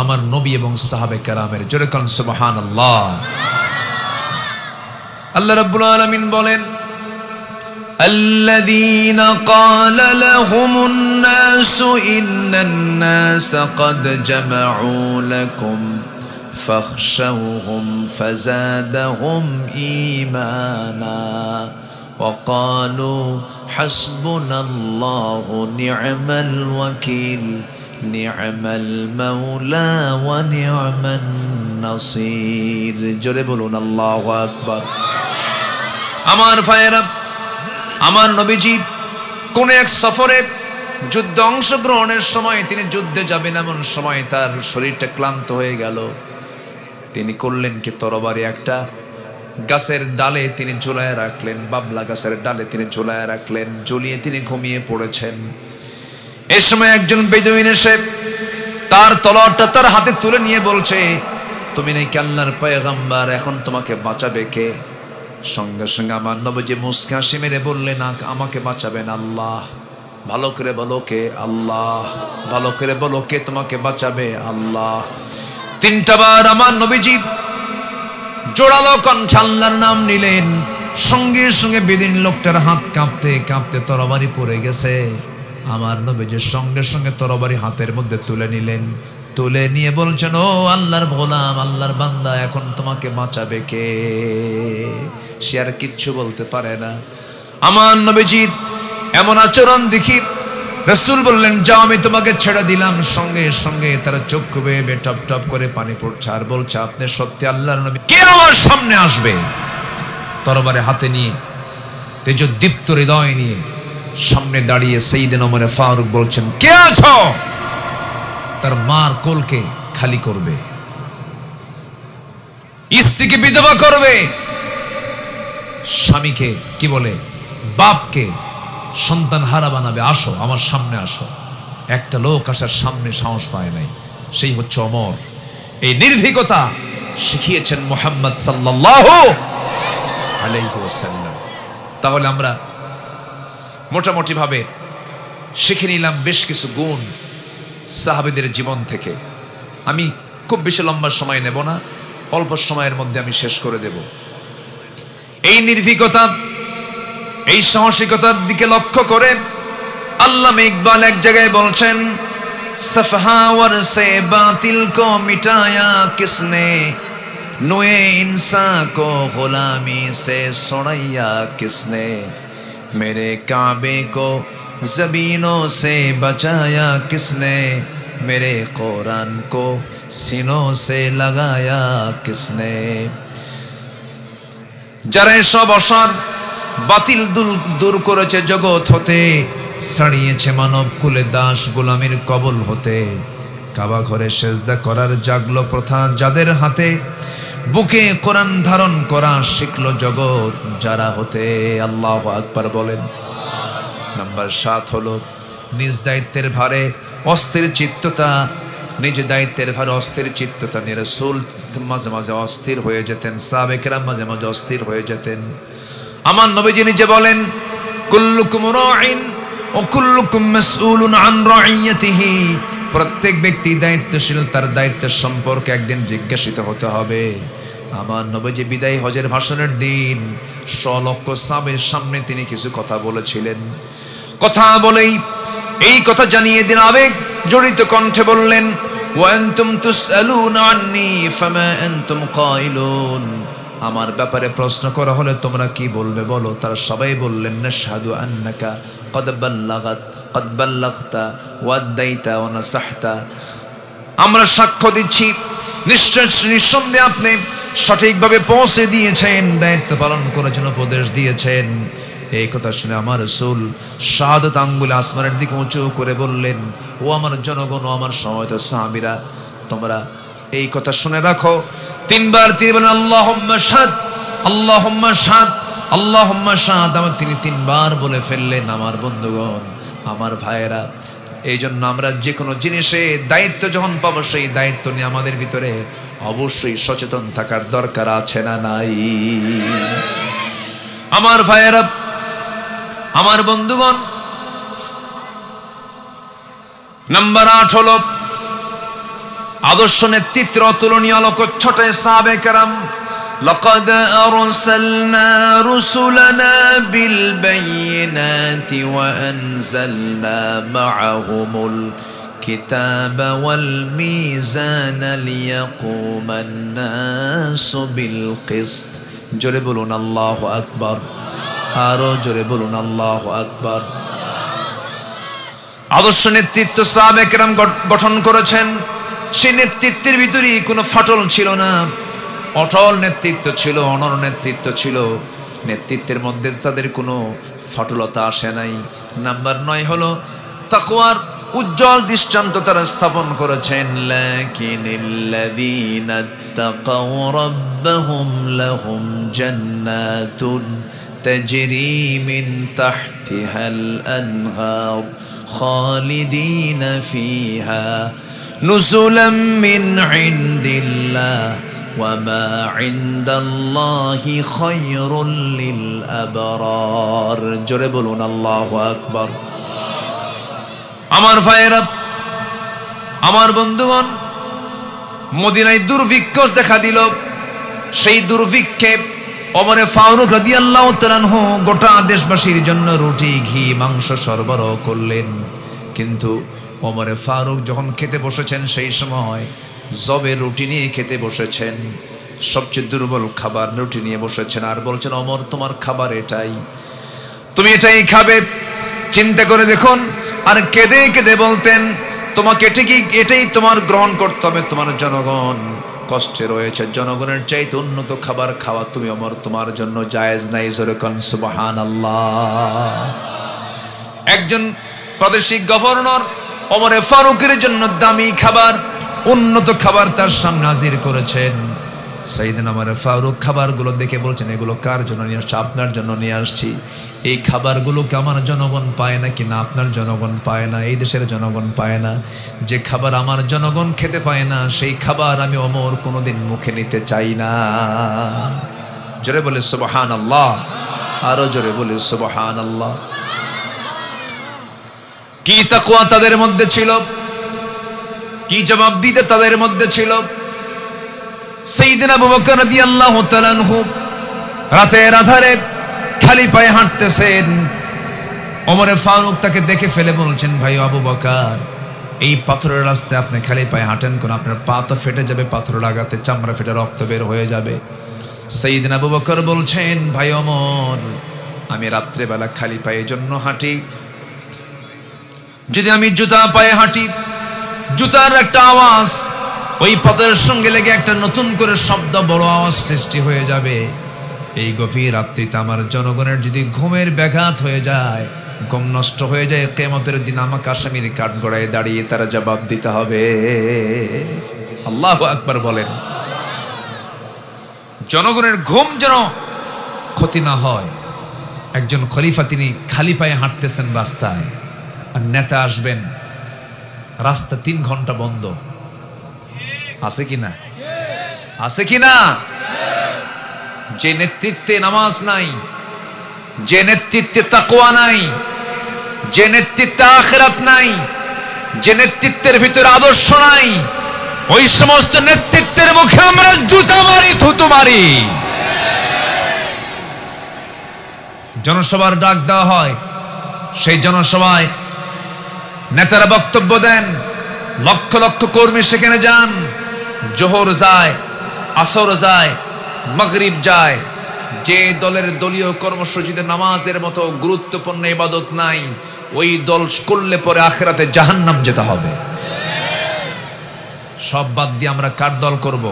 আমার নবী এবং সাহাবে কেরামের। জোরে কান সুবহানাল্লাহ। আল্লাহ রাব্বুল আলামিন বলেন, الذين قال لهم الناس إن الناس قد جمعوا لكم فاخشوهم فزادهم إيمانا وقالوا حسبنا الله نعم الوكيل نعم المولى ونعم النصير। জোরে বলুন আল্লাহু আকবার। আমার ভাইয়েরা, আমার নবীজি কোন এক সফরে যুদ্ধে অংশগ্রহণের সময় তিনি যুদ্ধে যাবেন, এমন সময় তার শরীরটা ক্লান্ত হয়ে গেল। তিনি করলেন কি, তরবারি একটা গাছের ডালে তিনি ঝুলায় রাখলেন, বাবলা গাছের ডালে তিনি ঝুলায় রাখলেন, ঝুলিয়ে তিনি ঘুমিয়ে পড়েছেন। এই সময় একজন বেদুইন এসে তার তলোয়ারটা তার হাতে তুলে নিয়ে বলছে, তুমি নাকি আল্লাহর পয়গম্বর, এখন তোমাকে বাঁচাবে কে? সঙ্গে সঙ্গে আমার নবীজি মুস্কি হাসি মেরে বললেন, আমাকে বাঁচাবেন আল্লাহ। ভালো করে বলো কে? আল্লাহ। ভালো করে বলো কে তোমাকে বাঁচাবে? আল্লাহ। 3টা বার আমার নবীজি জোরালো কণ্ঠে আল্লাহর নাম নিলেন। সঙ্গে সঙ্গে বেদিন লোকটার হাত কাঁপতে কাঁপতে তরবারি পড়ে গেছে। আমার নবীজি সঙ্গে সঙ্গে তরবারি হাতের মধ্যে তুলে নিলেন, তুলে নিয়ে বলছেন, ও আল্লাহর গোলাম, আল্লাহর বান্দা, এখন তোমাকে বাঁচাবে কে? সে আর কিচ্ছু বলতে পারে না। আমার নবীজির এমন আচরণ দেখি রাসূল বললেন, যাও আমি তোমাকে ছেড়ে দিলাম। সঙ্গে সঙ্গে তার চক্ষু বেয়ে টপ টপ করে পানি পড়ছে আর বলছে, আপনি সত্যি আল্লাহর নবী? কে আমার সামনে আসবে? তরবারি হাতে নিয়ে, তেজোদ্দীপ্ত হৃদয় নিয়ে সামনে দাঁড়িয়ে সাইয়েদনা ওমর ফারুক বলছেন, কে আছো? তার মার কোলকে খালি করবে, স্ত্রীকে বিধবা করবে, স্বামীকে কি বলে বাপকে সন্তান হারা বানাবে। আসো আমার সামনে আসো। একটা লোক আসার সামনে সাহস পায় নাই, সেই হচ্ছে ওমর। এই নির্ভীকতা শিখিয়েছেন মুহাম্মদ সাল্লাল্লাহু আলাইহি ওয়াসাল্লাম। তাহলে আমরা মোটামুটি ভাবে শিখে নিলাম বেশ কিছু গুণ সাহাবীদের জীবন থেকে। আমি খুব বেশি লম্বা সময় নেব না, অল্প সময়ের মধ্যে আমি শেষ করে দেব। এই নির্ভীকতা, এই সাহসিকতার দিকে লক্ষ্য করে আল্লামা ইকবাল এক জায়গায় বলছেন, সফহাওয়ার সে বাতিল কো মিটায়া কিসনে, নুয়ে ইনসা কো গুলামি সে ছড়াইয়া কিসনে, মেরে কাবে কো ज़मीनों से बचाया किसने, मेरे कुरान को सीनों से लगाया किसने। যারা সব অসার বাতিল দূর করেছে জগৎ হতে, ছাড়িয়েছে মানব কুলে দাস গোলামির কবল হতে, কাবা ঘরে সেজদা করার জাগলো প্রথা যাদের হাতে, বুকে কোরআন ধারণ করা শিখলো জগৎ যারা হতে। আল্লাহু আকবার বলেন। নাম্বার 7 হলো নিজ দায়িত্বের ভারে অস্থির চিত্ততা। নিজ দায়িত্বের ভারে অস্থির চিত্ততা নিয়ে রাসূল মাঝে মাঝে অস্থির হয়ে যেতেন, সাহাবায়ে কেরাম মাঝে মাঝে অস্থির হয়ে যেতেন। আমার নবীজি নিজে বলেন, কুল্লুকুম রাঈন ওয়া কুল্লুকুম মাসউলুন আন রাইয়াতিহি। প্রত্যেক ব্যক্তি দায়িত্বশীল, তার দায়িত্বের সম্পর্কে একদিন জিজ্ঞাসিত হতে হবে। আমার নবীজি বিদায় হজের ভাষণের দিন 100 লক্ষ সাহাবীর সামনে তিনি কিছু কথা বলেছিলেন। কথা বলেই এই কথা জানিয়ে দিন আবেগ জড়িত কণ্ঠে বললেন, ওয়া আনতুম তুসআলুনা আন্নী ফামা আনতুম কাইলুন। আমার ব্যাপারে প্রশ্ন করা হলে তোমরা কি বলবে বলো? তারা সবাই বললেন, নাশহাদু আন্নাকা কদ বাল্লাগতা ওয়া আদাইতা ওয়া নাসাহতা। আমরা সাক্ষ্য দিচ্ছি নিঃসন্দেহে আপনি সঠিকভাবে পৌঁছে দিয়েছেন, দায়িত্ব পালন করার জন্য উপদেশ দিয়েছেন। এই কথা শুনে আমার রাসূল শাহাদাত আঙ্গুল আসমানের দিকে উঁচু করে বললেন, ও আমার জনগণ, ও আমার সমবেত সাহাবীরা, তোমরা এই কথা শুনে রাখো, তিনবার তিনি বলেন আল্লাহুম্মা শাহাদ, আল্লাহুম্মা শাহাদ, আল্লাহুম্মা শাহাদ। আমার তিনি তিনবার বলে ফেললেন। আমার বন্ধুগণ, আমার ভাইয়েরা, এই জন্য আমরা যে কোনো জিনিসে দায়িত্ব যখন পাবো, সেই দায়িত্ব নিয়ে আমাদের ভিতরে অবশ্যই সচেতন থাকার দরকার আছে না নাই? আমার ভাইয়েরা, আমার বন্ধুগণ, নাম্বার 8 হলো আদর্শ নেতৃত্বের অতুলনীয় আলোক ছোটে সাহাবে কেরাম। لقد أرسلنا رسلنا بالبينات وأنزلنا معهم الكتاب والميزان ليقوم الناس بالقسط। জোরে বলুন আল্লাহু আকবার, আরো জোরে বলুন আল্লাহু আকবার। আদর্শ নেতৃত্ব সাহাবে কেরাম গঠন করেছেন। সেই নেতৃত্বের ভিতরে কোনো ফাটল ছিল না, অটল নেতৃত্ব ছিল, অনর নেতৃত্ব ছিল। নেতৃত্বের মধ্যে তাদের কোনো ফাটলতা আসে নাই। নাম্বার 9 হলো তাকওয়ার উজ্জ্বল দৃষ্টান্ত তারা স্থাপন করেছেন। লাকিনিল্লাযীনা তাকাউ রাব্বাহুম লাহুম জান্নাতুন তাজরি মিন তাহতিহাল আনহার খালিদিনা ফিহা নুজুলাম মিন ইনদিল্লাহ ওয়ামা ইনদাল্লাহি খায়রুল লিল আবরার। জোরে বলুন আল্লাহু আকবার। আমার ভাইয়েরা, আমার বন্ধুগণ, মদিনায় দুর্ভিক্ষ দেখা দিল। সেই দুর্ভিক্ষে ওমরে ফারুক রাদিয়াল্লাহু তাআলা আনহু গোটা দেশবাসীর জন্য রুটি, ঘি, মাংস সরবরাহ করলেন। কিন্তু ওমরে ফারুক যখন খেতে বসেছেন, সেই সময় জবে রুটি নিয়ে খেতে বসেছেন। সবচেয়ে দুর্বল খাবার রুটি নিয়ে বসেছেন, আর বলছেন ওমর তোমার খাবার এটাই, তুমি এটাই খাবে। চিন্তা করে দেখুন। আর কেঁদে কেঁদে বলতেন তোমাকে ঠিকই এটাই তোমার গ্রহণ করতে হবে, তোমার জনগণ কষ্টে রয়েছে, জনগণের চাইতে উন্নত খাবার খাওয়া তুমি ওমর তোমার জন্য জায়েজ নাই। জোরে কোন সুবহানাল্লাহ। একজন প্রাদেশিক গভর্নর ওমরে ফারুকের জন্য দামি খাবার, উন্নত খাবার তার সামনে হাজির করেছেন। সাইয়েদনা ওমর ফারুক খাবারগুলো দেখে বলছেন এগুলো কার জন্য নিয়ে আসছি? আপনার জন্য নিয়ে আসছি। এই খাবারগুলোকে আমার জনগণ পায় না কিনা? আপনার জনগণ পায় না, এই দেশের জনগণ পায় না। যে খাবার আমার জনগণ খেতে পায় না, সেই খাবার আমি ওমর কোনোদিন মুখে নিতে চাই না। জোরে বলে সুবহানাল্লাহ, আরো জোরে বলে সুবহানাল্লাহ। কি তাকওয়া তাদের মধ্যে ছিল, কি জবাব দিতে তাদের মধ্যে ছিল। সাইয়েদনা আবু বকর রাদিয়াল্লাহু তাআলা আনহু রাতের আধারে খালি পায়ে হাঁটতেছেন। ওমরে ফারুক তাকে দেখে ফেলে বলছেন, ভাই আবু বকর, এই পাথরের রাস্তায় আপনি খালি পায়ে হাঁটেন কোন? আপনার পা তো ফেটে যাবে, পাথর লাগাতে চামড়া ফেটে রক্ত বের হয়ে যাবে। সাইয়েদনা আবু বকর বলছেন, ভাই ওমর, আমি রাত্রেবেলা খালি পায়ে জন্য হাঁটি। যদি আমি জুতা পায়ে হাঁটি, জুতার একটা আওয়াজ ওই পাথরের সঙ্গে লেগে একটা নতুন করে শব্দ, বড় আওয়াজ সৃষ্টি হয়ে যাবে। এই গভীর রাত্রিতে আমার জনগণের যদি ঘুমের ব্যাঘাত হয়ে যায়, ঘুম নষ্ট হয়ে যায়, কিয়ামতের দিন আমাকে আসামির কাঠগড়ায় দাঁড়িয়ে তারা জবাব দিতে হবে। আল্লাহু আকবার বলেন। জনগণের ঘুম যেন ক্ষতি না হয়। একজন খলিফা তিনি খালি পায়ে হাঁটতেছেন রাস্তায়, আর নেতা আসবেন, রাস্তা 3 ঘন্টা বন্ধ। আছে কিনা? আছে কিনা? যে নেতৃত্বে নামাজ নাই, যে নেতৃত্বে তাকওয়া নাই, যে নেতৃত্বে আখিরাত নাই, যে নেতৃত্বের ভিতরে আদর্শ নাই, ওই সমস্ত নেতৃত্বের মুখে আমরা জুতা মারি, থুতু মারি। জনসভার ডাক দেওয়া হয়, সেই জনসভায় নেতারা বক্তব্য দেন, লক্ষ লক্ষ কর্মী সেখানে যান। জোহর যায়, আসর যায়, মাগরিব যায়। যে দলের দলীয় কর্মসূচিতে নামাজের মতো গুরুত্বপূর্ণ ইবাদত নাই, ওই দল করলে পরে আখিরাতে জাহান্নাম যেতে হবে। সব বাদ দিয়ে আমরা কার দল করব?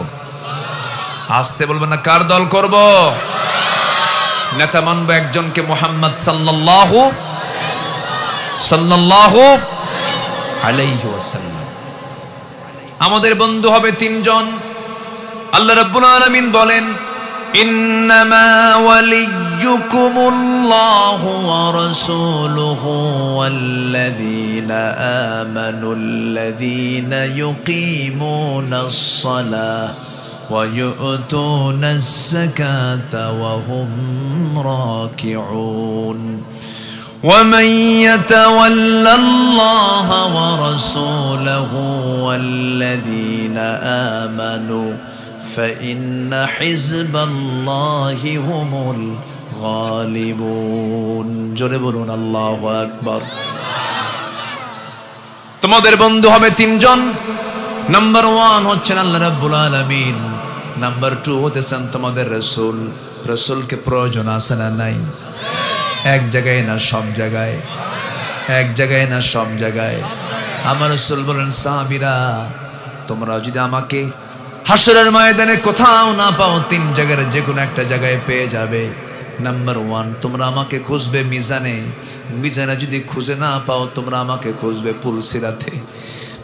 আসতে বলবেন না, কার দল করব? নেতা মানব একজনকে, মুহাম্মদ সাল্লাল্লাহু আলাইহি ওয়াসাল্লাম। আমাদের বন্ধু হবে 3 জন। আল্লাহ রাব্বুল আলামিন বলেন, ইন্নামা ওয়ালিয়্যুকুমুল্লাহু ওয়া রাসূলুহু ওয়াল্লাযীনা আমানুল্লাযীনা ইউকিমুনাস সালাহ ওয়া ইউতুনাস যাকাতা ওয়া হুম রাকিউন ومن يتول الله ورسوله والذين آمنوا فإن حزب الله هم الغالبون জোরে বলুন আল্লাহু আকবার। তোমাদের বন্ধু হবে তিনজন। নাম্বার 1 হচ্ছেন আল্লাহ রাব্বুল আলামিন, নাম্বার 2 হতেছেন তোমাদের রাসূল। রাসূলকে প্রয়োজন আছে না নাই? এক জায়গায় না সব জায়গায়, এক জায়গায় না সব জায়গায়। আমার রাসূল বলেন, সাহাবীরা তোমরা যদি আমাকে হাসরের ময়দানে কোথাও না পাও, 3 জায়গার যে কোনো একটা জায়গায় পেয়ে যাবে। নাম্বার 1 তোমরা আমাকে খুঁজবে মিজানে, মিজানে যদি খুঁজে না পাও তোমরা আমাকে খুঁজবে পুলসিরাতে,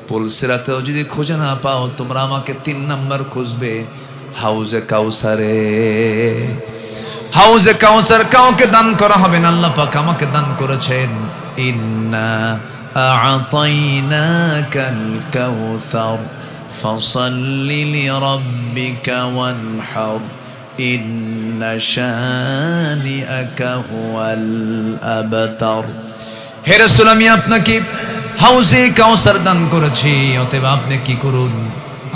পুলসিরাতেও যদি খুঁজে না পাও তোমরা আমাকে 3 নাম্বার খুঁজবে হাউজে কাউসারে। হাউজে কাউসার কাউকে দান করা হবে না, আল্লাহ পাক আমাকে দান করেছেন। ইন্না আ'তাইনাকাল কাউসার ফাসাল্লি লিরাব্বিকা ওয়ানহার ইন্না শানিআকা হুয়াল আবতার। হে রাসূল, আমি আপনাকে হাউজে কাউসার দান করেছি, অতএব আপনি কি করুন?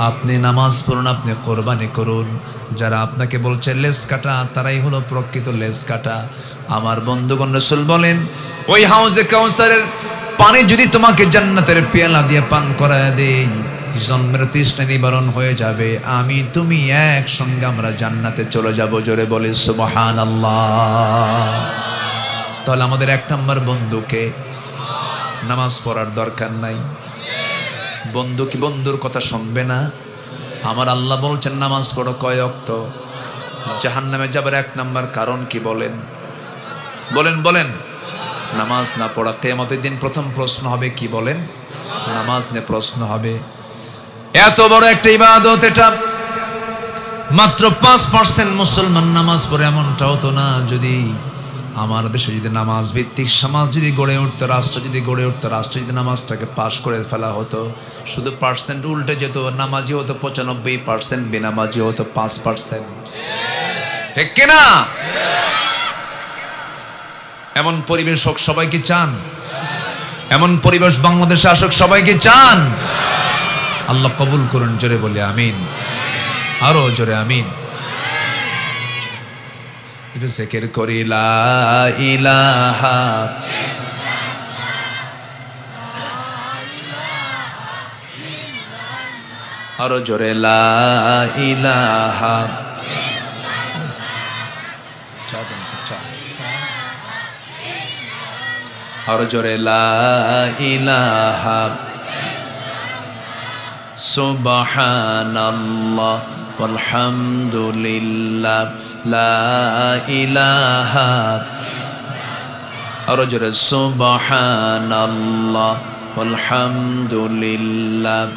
আপনি নামাজ পড়ুন, আপনি কোরবানি করুন। যারা আপনাকে বলছে লেস কাটা, তারাই হলো প্রকৃত লেস কাটা। আমার বন্ধুগণ, রাসূল বলেন, ওই হাউজে কাউসারের পানি যদি তোমাকে জান্নাতের পেয়ালা দিয়ে পান করায় দেই, জন্মের তৃষ্ণা নিবারণ হয়ে যাবে। আমি তুমি একসঙ্গে আমরা জান্নাতে চলে যাব। জোরে বলি সুবহানাল্লাহ। তাহলে আমাদের 1 নম্বর বন্ধুকে নামাজ পড়ার দরকার নাই। বন্ধু কি বন্ধুর কথা শুনবে না? আমার আল্লাহ বলছেন নামাজ পড়ো কয় ওয়াক্ত। জাহান্নামে যাবার 1 নম্বর কারণ কি বলেন? বলেন বলেন। নামাজ না পড়া। কিয়ামতের দিন প্রথম প্রশ্ন হবে কি বলেন? নামাজ নিয়ে প্রশ্ন হবে। এত বড় একটা ইবাদত, এটা মাত্র 5% মুসলমান নামাজ পড়ে, এমনটাও তো না। যদি আমার দেশে যদি নামাজ ভিত্তিক সমাজ যদি গড়ে উঠতো, রাষ্ট্র যদি গড়ে উঠতো, রাষ্ট্র যদি নামাজটাকে পাশ করে ফেলা হতো, শুধু পার্সেন্ট উল্টে যেত, নামাজি হতো 95%, বেনামাজি হতো 5%। ঠিক কিনা? এমন পরিবেশ হোক সবাই কি চান? এমন পরিবেশ বাংলাদেশে আসুক সবাই কি চান? আল্লাহ কবুল করুন। জোরে বলি আমিন, আরো জোরে আমিন। একটু জিকির করি লা ইলাহা আরো জোরে লা ইলাহা। আরো জোরে লা ইলাহা সুবহানাল্লাহ ওয়ালহামদুলিল্লাহ লা ইলাহা। আরো জোরে সুবহানাল্লাহ ওয়ালহামদুলিল্লাহ।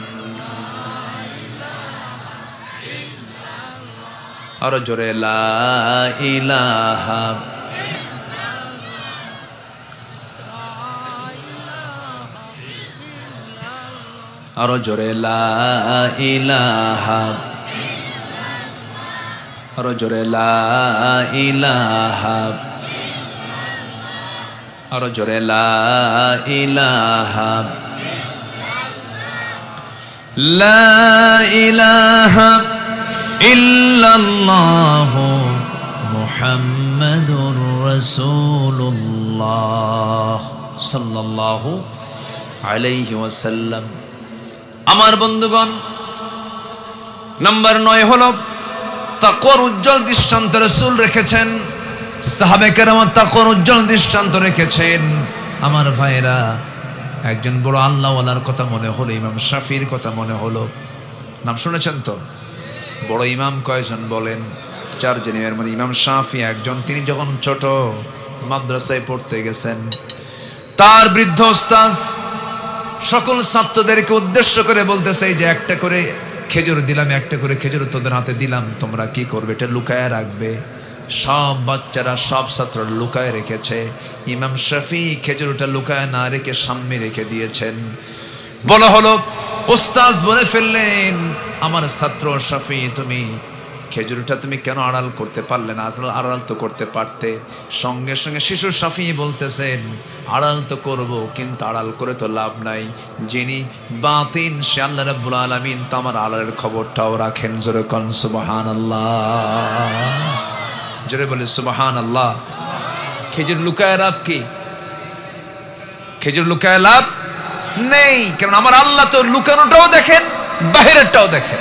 আরো জোরে লা ইলাহা। আরো জোরে লা ইলাহা। আরো জোরে লা ইলাহা। আরো জোরে লা ইলাহা। লা ইলাহা ইল্লাল্লাহু মুহাম্মাদুর রাসূলুল্লাহ সাল্লাল্লাহু আলাইহি ওয়াসাল্লাম। আমার বন্ধুগণ, নাম্বার 9 হলো তাকওয়ার উজ্জ্বল দৃষ্টান্ত রাসূল রেখেছেন। সাহাবায়ে কেরাম তাকওয়ার উজ্জ্বল দৃষ্টান্ত রেখেছেন। আমার ভাইরা, একজন বড় আল্লাহওয়ালার কথা মনে হলো, ইমাম শাফির কথা মনে হলো। নাম শুনেছেন তো? বড় ইমাম কয়জন বলেন? 4 জন। এর মধ্যে ইমাম শাফি একজন। তিনি যখন ছোট মাদ্রাসায় পড়তে গেছেন, তার বৃদ্ধ ওস্তাদ সকল ছাত্রদেরকে উদ্দেশ্য করে বলতেছে যে একটা করে খেজুর দিলাম, একটা করে খেজুর তোদের হাতে দিলাম, তোমরা কি করবে? এটা লুকায় রাখবে। সব বাচ্চারা, সব ছাত্ররা লুকায় রেখেছে। ইমাম শাফি খেজুরটা লুকায় না রেখে সামনে রেখে দিয়েছেন। বলা হলো, ওস্তাজ বলে ফেললেন, আমার ছাত্র শাফি, তুমি খেজুরটা তুমি কেন আড়াল করতে পারলে না? আসলে আড়াল তো করতে পারতে। সঙ্গে সঙ্গে শিশু শাফি বলতেছেন, আড়াল তো করব, কিন্তু আড়াল করে তো লাভ নাই। যিনি বাতিন সে আল্লাহ রাব্বুল আলামিন, তো আমার আড়ালের খবরটাও রাখেন। জোরে কোন সুবহানাল্লাহ, জোরে বলে সুবহানাল্লাহ। খেজুর লুকায় লাভ কি? খেজুর লুকায় লাভ নেই, কারণ আমার আল্লাহ তো লুকানোটাও দেখেন, বাহিরেরটাও দেখেন।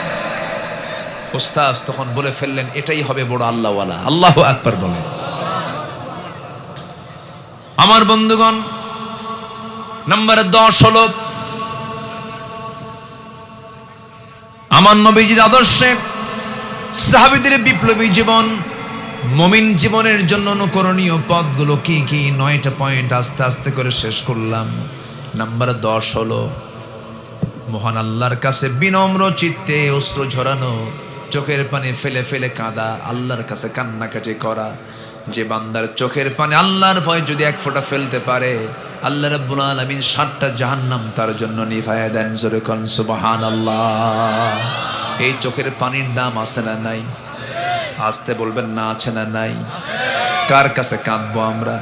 ওস্তাজ তখন বলে ফেললেন, এটাই হবে বড় আল্লাহওয়ালা। আল্লাহু আকবার বলেন। আমার বন্ধুগণ, নাম্বার 10 হলো আমার নবীজির আদর্শে সাহাবীদের বিপ্লবী জীবন, মুমিন জীবনের জন্য অনুকরণীয় পথগুলো কি কি? 9টা পয়েন্ট আস্তে আস্তে করে শেষ করলাম। নাম্বার 10 হলো মহান আল্লাহর কাছে বিনম্র চিত্তে অশ্রু ঝরানো, চোখের পানি ফেলে ফেলে কাঁদা, আল্লাহর কাছে কান্নাকাটি করা। যে বান্দার চোখের পানি আল্লাহর ভয় যদি এক ফোঁটা ফেলতে পারে, আল্লাহ রাব্বুল আলামিন 7টা জাহান্নাম তার জন্য নিভায়া দেন। জোরে কোন সুবহানাল্লাহ। এই চোখের পানির দাম আছে না নাই? আসতে বলবেন না, আছে না নাই? কার কাছে কাঁদবো আমরা?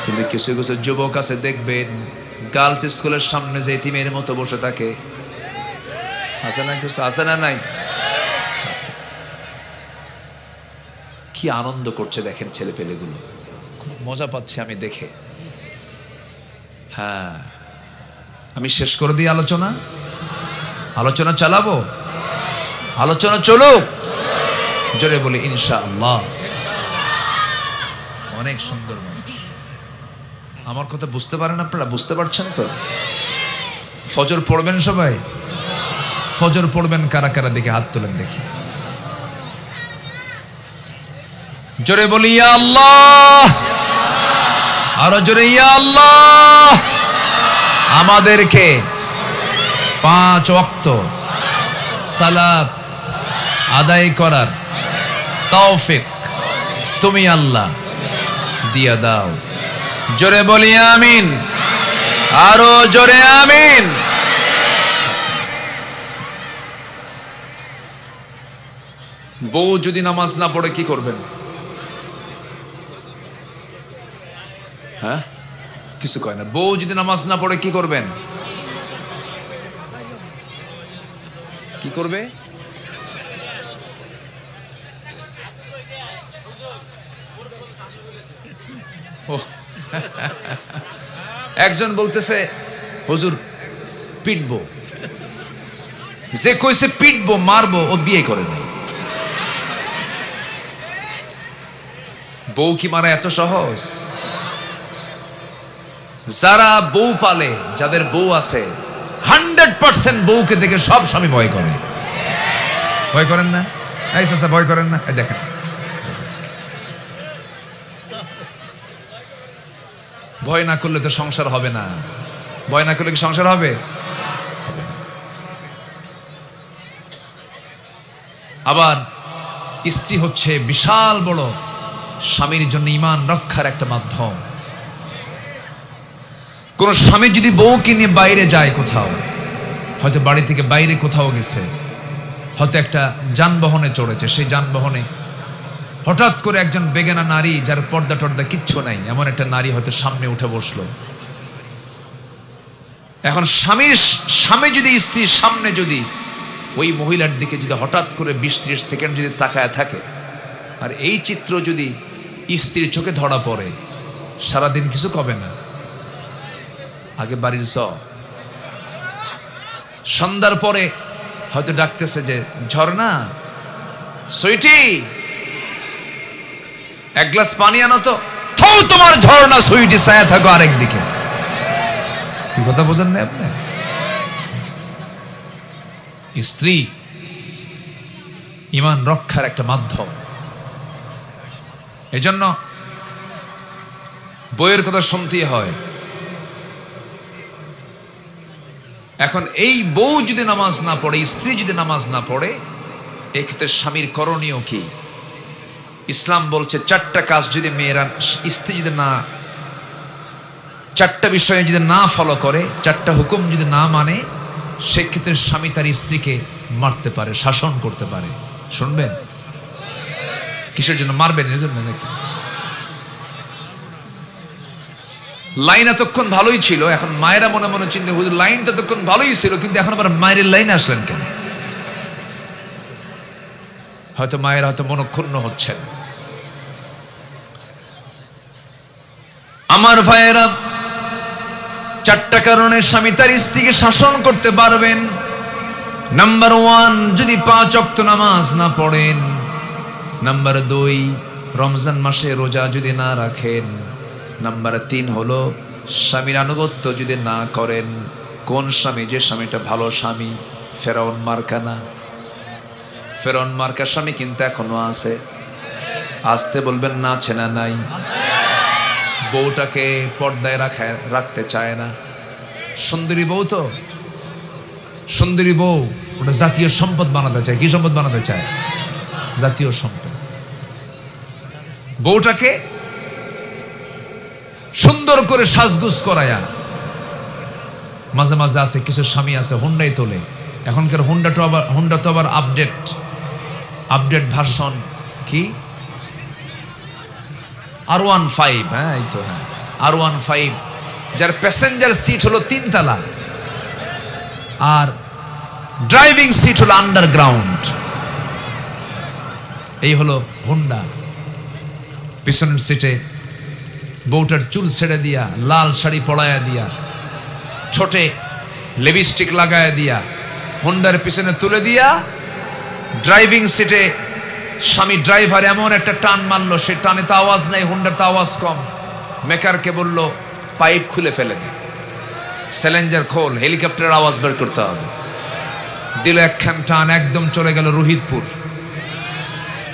কিন্তু কিছু কিছু যুবক আছে দেখবেন, গার্লস স্কুলের সামনে যে এতিমের মতো বসে থাকে। আছে না কিছু? আছে না নাই? কি আনন্দ করছে দেখেন ছেলে পেলেগুলো, খুব মজা পাচ্ছে আমি দেখে। হ্যাঁ, আমি শেষ করে দিই আলোচনা। আলোচনা চালাবো, আলোচনা চলুক। জোরে বলি ইনশাআল্লাহ। অনেক সুন্দর মানুষ। আমার কথা বুঝতে পারেন আপনারা? বুঝতে পারছেন তো? ফজর পড়বেন সবাই? ফজর পড়বেন কারা কারা? দেখে হাত তোলেন দেখি। জোরে বলি ইয়া আল্লাহ, আরো জোরে ইয়া আল্লাহ। আমাদেরকে 5 ওয়াক্ত সালাত আদায় করার তৌফিক তুমি আল্লাহ দিয়া দাও। জোরে বলি আমিন, আরো জোরে আমিন। বউ যদি নামাজ না পড়ে কি করবেন? হ্যাঁ, কিছু কয় না। বউ যদি নামাজ না পড়ে কি করবেন? কি করবে? একজন বলতেছে, হুজুর পিটবো। যে কইছে পিটবো মারবো, ও বিয়ে করে নাই। বউ কি মারা এত সহজ? যারা বউ পালে, যাদের বউ আছে, 100% বউকে দেখে সব স্বামী ভয় করে। ভয় করেন না? এই চাচা ভয় করেন না? দেখেন, ভয় না করলে তো সংসার হবে না। ভয় না করলে কি সংসার হবে? আবার স্ত্রী হচ্ছে বিশাল বড় স্বামীর জন্য ঈমান রক্ষার একটা মাধ্যম। কোন স্বামী যদি বউকে নিয়ে বাইরে যায় কোথাও, হয়তো বাড়ি থেকে বাইরে কোথাও গেছে, হয়তো একটা যানবাহনে চড়েছে, সেই যানবাহনে হঠাৎ করে একজন বেগানা নারী, যার পর্দা টর্দা কিচ্ছু নাই, এমন একটা নারী হয়তো সামনে উঠে বসলো। এখন স্বামী যদি স্ত্রীর সামনে যদি ওই মহিলার দিকে যদি হঠাৎ করে 20-30 সেকেন্ড যদি তাকায় থাকে, আর এই চিত্র যদি স্ত্রীর চোখে ধরা পড়ে, সারাদিন কিছু কবে না। আগে বাড়ির সন্ধ্যার পরে হয়তো ডাকতেছে যে, ঝর্ণা, সুইটি, এক গ্লাস পানি আনো তো। তোমার ঝর্ণা সুইটি ছায়া থাকো আরেক দিকে। কি কথা বোঝেন না আপনি? স্ত্রী ঈমান রক্ষার একটা মাধ্যম। এজন্য বইয়ের কথা শুনতেই হয়। এখন এই বউ যদি নামাজ না পড়ে, স্ত্রী যদি নামাজ না পড়ে, এক্ষেত্রে স্বামীর করণীয় কি? ইসলাম বলছে 4টা কাজ যদি মেয়েরা, স্ত্রী যদি না, 4টা বিষয়ে যদি না ফলো করে, 4টা হুকুম যদি না মানে, সেক্ষেত্রে স্বামী তার স্ত্রীকে মারতে পারে, শাসন করতে পারে। শুনবেন? কিসের জন্য মারবেন? এর জন্য নাকি? লাইন এতক্ষণ ভালোই ছিল, এখন মায়েরা মনে মনে চিন্তা করছে লাইন তো এতক্ষণ ভালোই ছিল, কিন্তু এখন আবার মায়ের লাইনে আসলেন কেন? হয়তো মায়েরা হয়তো মনক্ষুণ্ণ হচ্ছেন। আমার ভাইয়েরা, 4টা কারণে স্বামী তার স্ত্রীকে শাসন করতে পারবেন। নাম্বার 1, যদি 5 ওয়াক্ত নামাজ না পড়েন। নাম্বার 2, রমজান মাসে রোজা যদি না রাখেন। নাম্বার 3 হলো স্বামীর আনুগত্য যদি না করেন। কোন স্বামী? যে স্বামীটা ভালো স্বামী, ফেরাউন মার্কা না। ফেরাউন মার্কা স্বামী কিন্তু এখনো আছে। আসতে বলবেন না, আছে না নাই? বউটাকে পর্দায় রাখতে চায় না। সুন্দরী বউ তো, সুন্দরী বউ ওটা জাতীয় সম্পদ বানাতে চায়। কি সম্পদ বানাতে চায়? জাতীয় সম্পদ। বউটাকে সুন্দর করে সাজগুজ করায়া, মাঝে মাঝে আছে কিছু স্বামী আছে হুন্ডাই তোলে। এখনকার হুন্ডা তো আবার আপডেট ভার্সন কি R15। হ্যাঁ, এই তো, হ্যাঁ, R15, যার প্যাসেঞ্জার সিট হলো 3 তলা আর ড্রাইভিং সিট হলো আন্ডারগ্রাউন্ড। এই হলো হুন্ডা। পিছনের সিটে বউটার চুল ছেড়ে দিয়া, লাল শাড়ি পরায়া দিয়া, ছোটে লিপস্টিক লাগায়া দিয়া, হুন্ডার পিছনে তুলে দিয়া, ড্রাইভিং সিটে স্বামী ড্রাইভার এমন একটা টান মারলো, সে টানে তো আওয়াজ নাই, হুন্ডার তো আওয়াজ কম। মেকারকে বলল পাইপ খুলে ফেলে দে, সিলিন্ডার খোল, হেলিকপ্টারের আওয়াজ বের করতে হবে। দিল একখান টান, একদম চলে গেল রোহিতপুর।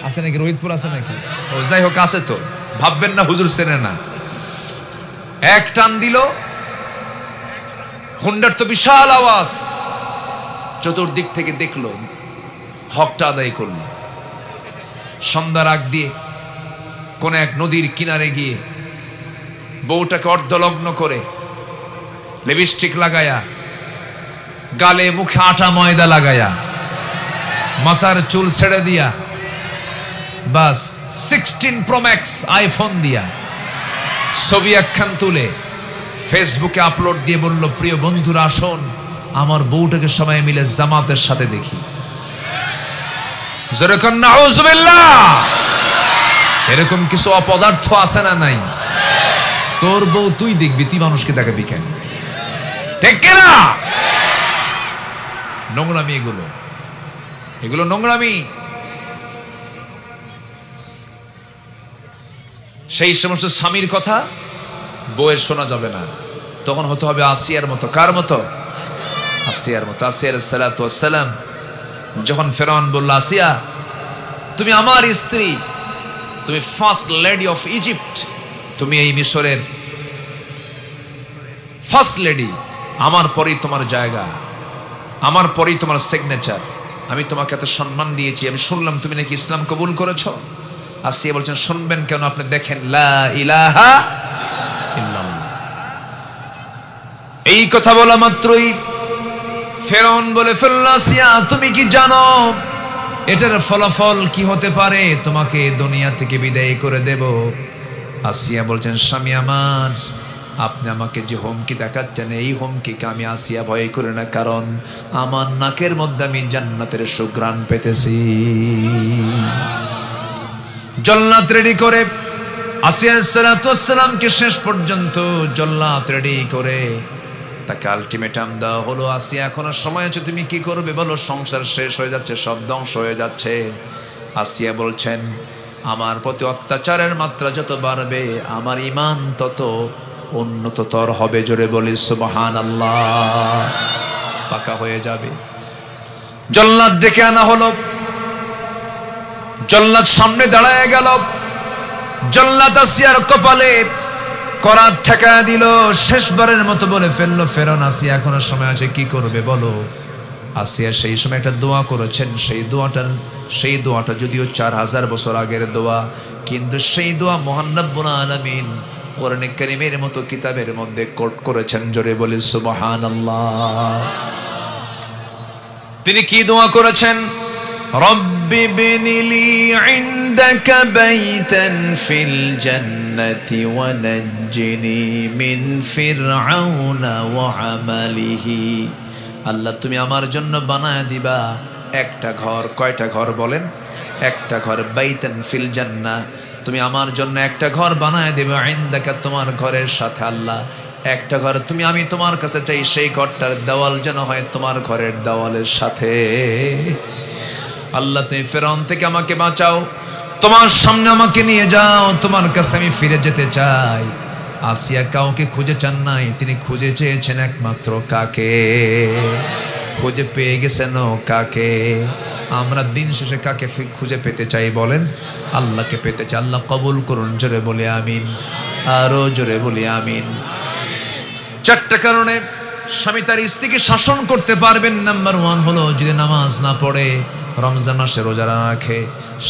আছে নাকি? রোহিতপুর আছে নাকি? ও যাই হোক, আছে তো, ভাববেন না হুজুর চেনে না। এক টান দিল, হুন্ডার তো বিশাল আওয়াজ, চতুর্দিক থেকে দেখলো, হকটা আদায় করলো। সন্ধ্যার আগ দিয়ে কোন এক নদীর কিনারে গিয়ে বউটাকে অর্ধলগ্ন করে, লিপস্টিক লাগায়া, গালে মুখে আটা ময়দা লাগায়া, মাথার চুল ছেড়ে দিয়া, বাস 16 Pro Max আইফোন দিয়া ছবি একখান তুলে ফেসবুকে আপলোড দিয়ে বলল, প্রিয় বন্ধুরা আসুন আমার বউটাকে সবাই মিলে জামাতের সাথে দেখি। যেরকম নাউজুবিল্লাহ, এরকম কিছু অপদার্থ আছে না নাই? তোর বউ তুই দেখবি, তুই মানুষকে দেখাবি কেন? ঠিক কিনা? নোংরামি এগুলো নোংরামি। সেই সমস্ত স্বামীর কথা বউয়ের শোনা যাবে না। তখন হতে হবে আসিয়ার মতো। কার মতো? আসিয়ার মতো। আসিয়া আলাইহিস সালাতু ওয়াস সালাম যখন ফেরাউন বলল, আসিয়া তুমি আমার স্ত্রী, তুমি ফার্স্ট লেডি অফ ইজিপ্ট, তুমি এই মিশরের ফার্স্ট লেডি, আমার পরেই তোমার জায়গা, আমার পরেই তোমার সিগনেচার। আমি তোমাকে এত সম্মান দিয়েছি, আমি শুনলাম তুমি নাকি ইসলাম কবুল করেছো। আসিয়া বলছেন, শুনবেন কেন? আপনি দেখেন, লা ইলাহা ইল্লাল্লাহ। এই কথা বলা মাত্রই ফেরাউন বলে ফেলল, আসিয়া তুমি কি জানো এটার ফলাফল কি হতে পারে? তোমাকে দুনিয়া থেকে বিদায় করে দেব। আসিয়া বলছেন, স্বামী আমার, আপনি আমাকে যে হুমকি দেখাচ্ছেন, এই হুমকিকে আমি আসিয়া ভয় করি না, কারণ আমার নাকের মধ্যে আমি জান্নাতের সুঘ্রাণ পেতেছি। জল্লাদ রেডি করে আসিয়া সালাতু ওয়াস সালামকে শেষ পর্যন্ত জল্লাদ রেডি করে তাকে আলটিমেটাম দেওয়া হলো, আসিয়া এখনো সময় আছে, তুমি কি করবে বলো? সংসার শেষ হয়ে যাচ্ছে, সব ধ্বংস হয়ে যাচ্ছে। আসিয়া বলছেন, আমার প্রতি অত্যাচারের মাত্রা যত বাড়বে আমার ঈমান তত উন্নততর হবে। জোরে বলি সুবহানাল্লাহ। পাকা হয়ে যাবে। জল্লাদ ডেকে আনা হলো, জল্লাদ সামনে দাঁড়ায় গেল। জল্লাদ আসিয়ার কপালে করার ঠেকা দিল, শেষবারের মতো বলে ফেললো, ফেরন আসিয়া এখনো সময় আছে, কি করবে বলো। আসিয়া সেই সময় একটা দোয়া করেছেন, সেই দোয়াটা যদিও 4000 বছর আগের দোয়া, কিন্তু সেই দোয়া মহান রব্বুল আলামিন কোরআনে কারীমের মতো কিতাবের মধ্যে কোট করেছেন। জোরে বলি সুবহানাল্লাহ। তিনি কি দোয়া করেছেন? রব্বি বিনিলি ইনদাকা বাইতান ফিল জান্নাতি ওয়া নাজ্জিনি মিন ফিরআউনা ওয়া আমালিহি। আল্লাহ তুমি আমার জন্য বানায় দিবা একটা ঘর। কয়টা ঘর বলেন? একটা ঘর। বাইতান ফিল জান্নাহ, তুমি আমার জন্য একটা ঘর বানায় দেবে। ইনদাকা, তোমার ঘরের সাথে আল্লাহ একটা ঘর আমি তোমার কাছে চাই, সেই ঘরটার দেওয়াল যেন হয় তোমার ঘরের দেওয়ালের সাথে। আল্লাহ তুমি ফেরাউন থেকে আমাকে বাঁচাও, তোমার সামনে আমাকে নিয়ে যাও, তোমার কাছে আমি ফিরে যেতে চাই। আসিয়া কাউকে খুঁজে চান নাই, তিনি খুঁজে চেয়েছেন একমাত্র কাকে? খুঁজে পেয়ে গেছেন কাকে? আমরা দিন শেষে কাকে খুঁজে পেতে চাই বলেন? আল্লাহকে পেতে চাই। আল্লাহ কবুল করুন। জোরে বলি আমিন, আরো জোরে বলি আমিন। 4টা কারণে স্বামী তার স্ত্রীকে শাসন করতে পারবেন। নাম্বার 1 হলো যদি নামাজ না পড়ে, রমজান মাসে রোজা না রাখে,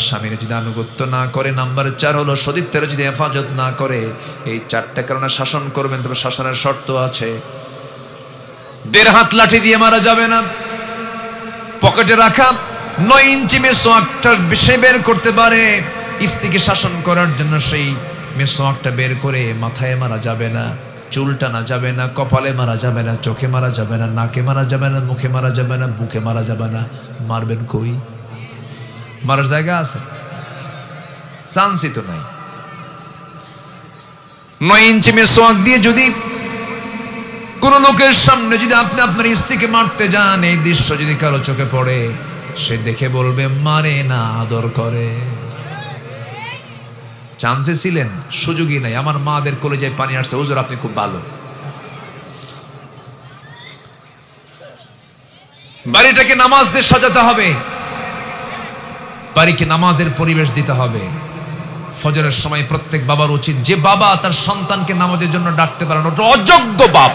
স্বামীর যদি আনুগত্য না করে। নাম্বার 4 হলো সতীত্বের যদি হেফাজত না করে। এই 4টা কারণে শাসন করবেন। তবে শাসনের শর্ত আছে। 1.5 হাত লাঠি দিয়ে মারা যাবে না। পকেটে রাখা 9 ইঞ্চি মেসোয়াকটা সে বের করতে পারে। স্ত্রীকে শাসন করার জন্য সেই মেসোয়াকটা বের করে মাথায় মারা যাবে না, চুল টানা যাবে না, কপালে মারা যাবে না, চোখে মারা যাবে না, নাকে মারা যাবে না, মুখে মারা যাবে না, বুকে মারা যাবে না। মারবেন কই? মারার জায়গা আছে? চান্সই তো নাই। 9 ইঞ্চি মেসোয়াক দিয়ে যদি কোন লোকের সামনে যদি আপনি আপনার স্ত্রীকে মারতে যান, এই দৃশ্য যদি কারো চোখে পড়ে, সে দেখে বলবে মারে না, আদর করে। চান্সে ছিলেন, সুযোগই নাই। আমার মাদের কলেজে পানি আসছে, হুজুর আপনি খুব ভালো। বাড়িটাকে নামাজ দিয়ে সাজাতে হবে, বাড়িকে নামাজের পরিবেশ দিতে হবে। ফজরের সময় প্রত্যেক বাবার উচিত, যে বাবা তার সন্তানকে নামাজের জন্য ডাকতে পারে না, ওটা অযোগ্য বাপ।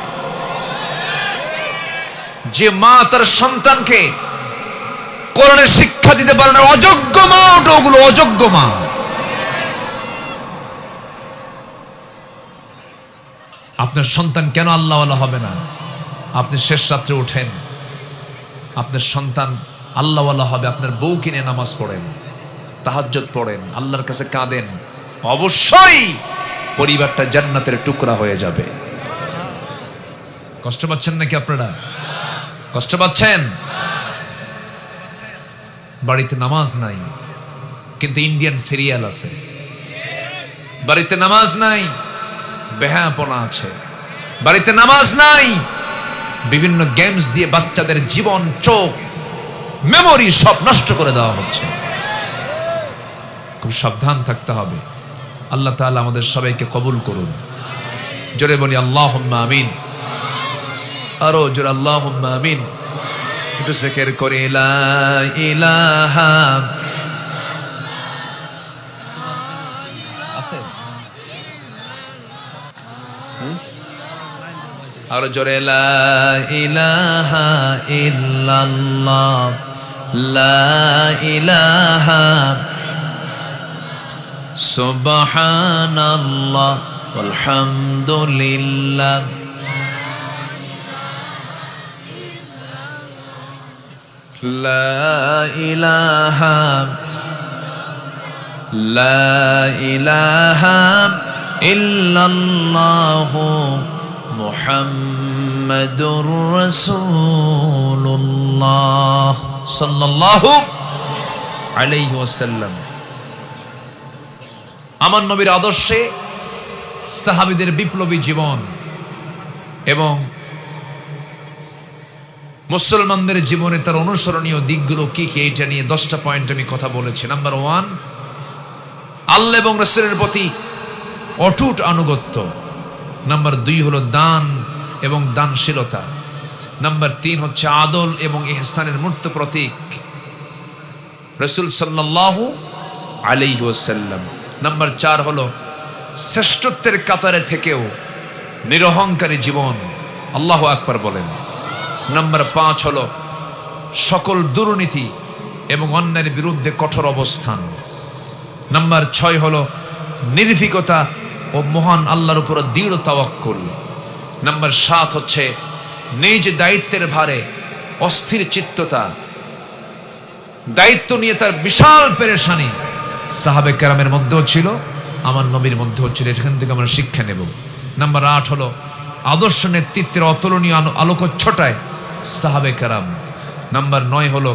যে মা তার সন্তানকে কোরআনের শিক্ষা দিতে পারে না, অযোগ্য মা, ওগুলো অযোগ্য মা। আপনার সন্তান কেন আল্লাহওয়ালা হবে না? আপনি শেষ রাত্রে উঠেন, আপনার সন্তান আল্লাহওয়ালা হবে। আপনার বউ কিনে নামাজ পড়েন, তাহাজ্জুদ পড়েন, আল্লাহর কাছে কাঁদেন, অবশ্যই পরিবারটা জান্নাতের টুকরা হয়ে যাবে। কষ্ট পাচ্ছেন নাকি আপনারা? কষ্ট পাচ্ছেন? বাড়িতে নামাজ নাই, কিন্তু ইন্ডিয়ান সিরিয়াল আছে। বাড়িতে নামাজ নাই, বেহায়াপনা আছে। বাড়িতে নামাজ নাই, বিভিন্ন গেমস দিয়ে বাচ্চাদের জীবন, চোখ, মেমোরি সব নষ্ট করে দেওয়া হচ্ছে। খুব সাবধান থাকতে হবে। আল্লাহ তাআলা আমাদের সবাইকে কবুল করুন। জোরে বলি আল্লাহুম্মা আমিন, আরো জোরে আল্লাহুম্মা আমিন। একটু জিকির করি লা ইলাহা আছে, আর জোরে লা ইলাহা ইল্লাল্লাহ, লা ইলাহা সুবহানাল্লাহ আলহামদুলিল্লাহ, লা ইলাহা ইল্লাল্লাহু মুহাম্মাদুর রাসূলুল্লাহ সাল্লাল্লাহু আলাইহি ওয়াসাল্লাম। আমার নবীর আদর্শে সাহাবীদের বিপ্লবী জীবন এবং মুসলমানদের জীবনে তার অনুসরণীয় দিকগুলো কি কি, এইটা নিয়ে 10টা পয়েন্ট আমি কথা বলেছি। নাম্বার 1, আল্লাহ এবং রাসূলের প্রতি অটুট আনুগত্য। নাম্বার 2 হলো দান এবং দানশীলতা। নাম্বার 3 হচ্ছে আদল এবং ইহসানের মূর্ত প্রতীক রাসূল সাল্লাল্লাহু আলাইহি ওয়াসাল্লাম। নাম্বার 4 হলো শ্রেষ্ঠত্বের কাতারে থেকেও নিরহংকারী জীবন। আল্লাহু আকবার বলেন। নাম্বার 5 হলো সকল দুর্নীতি এবং অন্যায়ের বিরুদ্ধে কঠোর অবস্থান। নাম্বার 6 হলো নির্ভীকতা ও মহান আল্লাহর উপর দৃঢ় তাওয়াক্কুল। নাম্বার 7 হচ্ছে নিজ দায়িত্বের ভারে অস্থির চিত্ততা, দায়িত্ব নিয়ে তার বিশাল পেরেশানি। সাহাবে কেরামের মধ্যেও ছিল, আমার নবীর মধ্যেও ছিল, এখান থেকে আমরা শিক্ষা নেব। নাম্বার 8 হলো আদর্শ নেতৃত্বের অতুলনীয় আলোকচ্ছটায় সাহাবে কেরাম। নাম্বার 9 হলো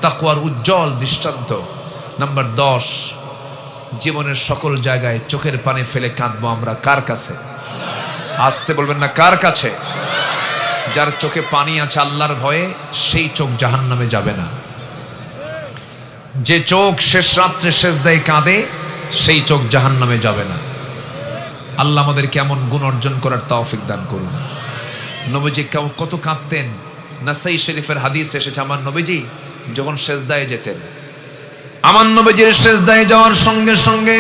তাকওয়ার উজ্জ্বল দৃষ্টান্ত। নাম্বার 10 জীবনের সকল জায়গায় চোখের পানি ফেলে কাঁদবো আমরা কার কাছে? আসতে বলবেন না, কার কাছে? যার চোখে পানি আছে আল্লাহর ভয়ে, সেই চোখ জাহান্নামে যাবে না। যে চোখ শেষ রাত্রে সেজদায় কাঁদে, সেই চোখ জাহান্নামে যাবে না। আল্লাহ আমাদের কেমন গুণ অর্জন করার তৌফিক দান করুন। নবীজি কত কাঁদতেন। নাসাই শরীফের হাদিস এসেছে, আমার নবীজি যখন সেজদায় যেতেন, আমার নবীজির সেজদায় যাওয়ার সঙ্গে সঙ্গে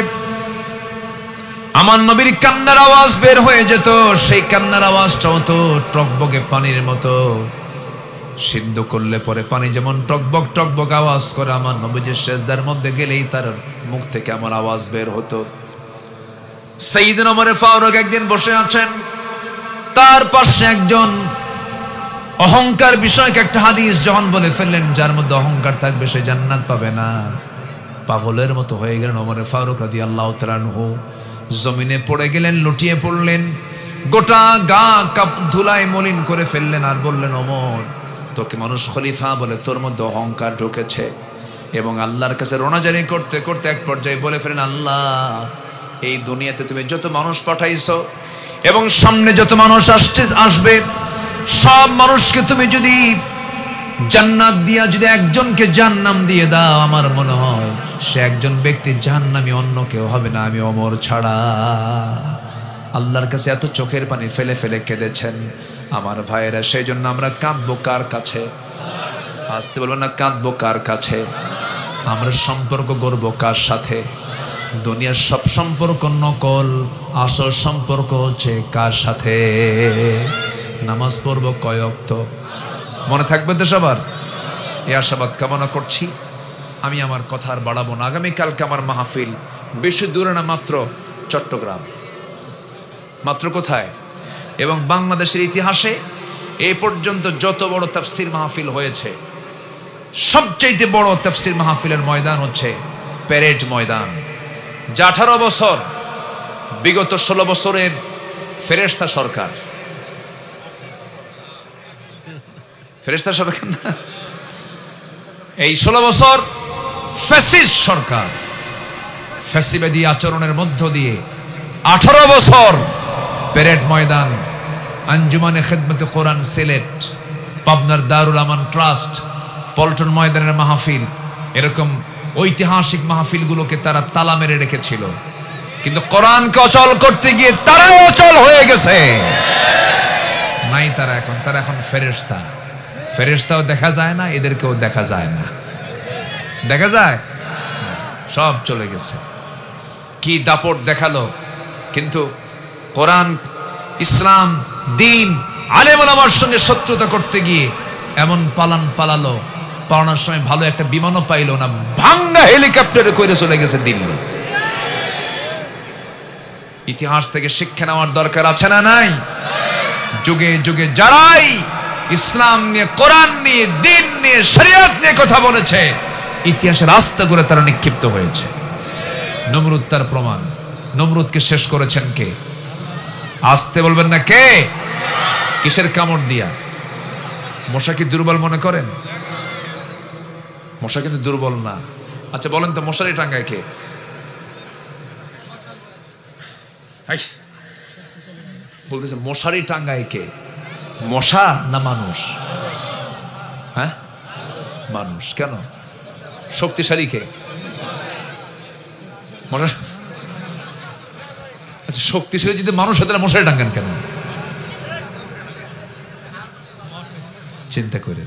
আমার নবীর কান্নার আওয়াজ বের হয়ে যেত। সেই কান্নার আওয়াজটা হতো টকবকে পানির মতো। সিদ্ধ করলে পরে পানি যেমন টকবক টকবক আওয়াজ করে, আমার নবীজির সেজদার মধ্যে গেলেই তার মুখ থেকে আমার আওয়াজ বের হতো। সাইয়েদনা ওমর ফারুক একদিন বসে আছেন, তার পাশে একজন অহংকার বিষয়ক একটা হাদিস যখন বলে ফেললেন, যার মধ্যে অহংকার থাকবে সে জান্নাত পাবে না। পাগলের মতো হয়ে গেলেন ওমর ফারুক রাদিয়াল্লাহু তাআলা আনহু। জমিনে পড়ে গেলেন, লুটিয়ে পড়লেন, গোটা গা ধুলায় মলিন করে ফেললেন আর বললেন, ওমর তোকে মানুষ খলিফা বলে, তোর মধ্যে অহংকার ঢুকেছে। এবং আল্লাহর কাছে রোনাজারি করতে করতে এক পর্যায়ে বলে ফেলেন, আল্লাহ এই দুনিয়াতে তুমি যত মানুষ পাঠাইছো এবং সামনে যত মানুষ আসবে, সব মানুষকে তুমি যদি জান্নাত দিয়া যদি একজনকে জাহান্নাম দিয়ে দাও, আমার মনে হয় সে একজন ব্যক্তি জাহান্নামী, অন্য কেউ হবে না, আমি ওমর ছাড়া। আল্লাহর কাছে এত চোখের পানি ফেলে ফেলে কেঁদেছেন আমার ভাইয়েরা। সেই জন্য আমরা কাঁদবো কার কাছে? আসতে বলবেন না, কাঁদবো কার কাছে? আমরা সম্পর্ক গড়ব কার সাথে? দুনিয়ার সব সম্পর্ক নকল, আসল সম্পর্ক হচ্ছে কার সাথে? নামাজ পড়বো কয় ওয়াক্ত? মনে থাকবে তো সবার? এই আশাবাদ কামনা করছি। আমি আমার কথা আর বাড়াবো না। আগামীকালকে আমার মাহফিল, বেশি দূরে না, মাত্র চট্টগ্রাম। মাত্র কোথায়? এবং বাংলাদেশের ইতিহাসে এই পর্যন্ত যত বড় তাফসীর মাহফিল হয়েছে, সবচেয়ে বড় তাফসীর মাহফিলের ময়দান হচ্ছে প্যারেড ময়দান। যা 18 বছর, বিগত 16 বছরের ফেরেশতা সরকার, ফেরেশতা সরকার না, এই 16 বছর ফ্যাসিস্ট সরকার, ফ্যাসিবাদী আচরণের মধ্য দিয়ে 18 বছর প্যারেড ময়দান, আঞ্জুমানে খেদমতে কোরআন সিলেট, পাবনার দারুল আমান ট্রাস্ট, পল্টন ময়দানের মাহফিল, এরকম ঐতিহাসিক মাহফিলগুলোকে তারা তালা মেরে রেখেছিল। কিন্তু কোরআনকে অচল করতে গিয়ে তারাও অচল হয়ে গেছে। নাই তারা এখন ফেরেশতা। ফেরেশতাও দেখা যায় না, এদেরকেও দেখা যায় না। দেখা যায়? সব চলে গেছে। কি দাপট দেখালো! কিন্তু কোরআন, ইসলাম, দিন, আলেম ওলামার সঙ্গে শত্রুতা করতে গিয়ে এমন পালালো, পালানোর সময় ভালো একটা বিমানও পাইল না, ভাঙ্গা হেলিকপ্টারে করে চলে গেছে দিল্লি। ইতিহাস থেকে শিক্ষা নেওয়ার দরকার আছে না নাই? যুগে যুগে যারাই ইসলাম নিয়ে, কোরআন নিয়ে, দিন নিয়ে, শরিয়ত নিয়ে কথা বলেছে, ইতিহাসের আস্থা করে তারা নিক্ষিপ্ত হয়েছে। নমরুদ তার প্রমাণ। নমরুদকে শেষ করেছেন কে? আসতে বলবেন না, কে? কিসের কামড় দিয়া? মশা কি দুর্বল মনে করেন? মশা কিন্তু দুর্বল না। আচ্ছা বলেন তো, মশারি টাঙ্গায় কে? বলতেছে মশারি টাঙ্গায় কে? মশা না মানুষ? হ্যাঁ, মানুষ। কেন? শক্তিশালী কে? মশা। আচ্ছা, শক্তিশালী যদি মানুষ হয় তাহলে মশারি টাঙ্গান কেন? চিন্তা করে।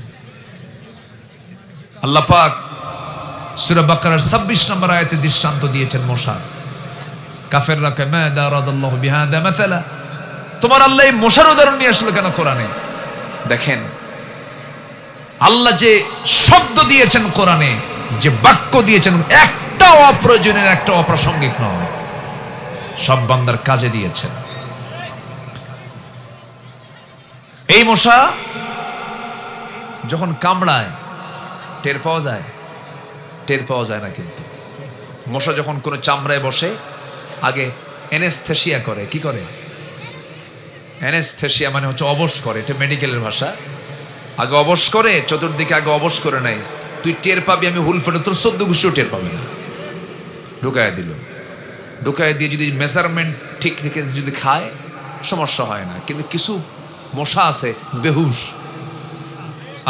আল্লাহ পাক সূরা বাকারার 26 নম্বর আয়াতে দৃষ্টান্ত দিয়েছেন মশা। কাফেররা কয় মা দারাদাল্লাহু বিহাদা মাসালা, তোমার আল্লাহ এই মশার উদাহরণ নিয়ে আসলো কেন কোরআনে? দেখেন আল্লাহ যে শব্দ দিয়েছেন কোরআনে, যে বাক্য দিয়েছেন, একটা অপ্রয়োজনীয় একটা অপ্রাসঙ্গিক নয়, সব বান্দার কাজে দিয়েছেন। এই মশা যখন কামড়ায় টের পাওয়া যায়? টের পাওয়া যায় না। কিন্তু মশা যখন কোনো চামড়ায় বসে আগে অ্যানেস্থেসিয়া করে। কি করে? অ্যানেস্থেসিয়া মানে হচ্ছে অবশ করে, এটা মেডিকেলের ভাষা। আগে অবশ করে, চতুর্দিকে আগে অবশ করে নাই, তুই টের পাবি আমি হুল ফেটে, তোর 14 গোষ্ঠীও টের পাবে না। ঢুকায় দিল, ঢুকায় দিয়ে যদি মেজারমেন্ট ঠিক রেখে যদি খায় সমস্যা হয় না। কিন্তু কিছু মশা আছে বেহুশ,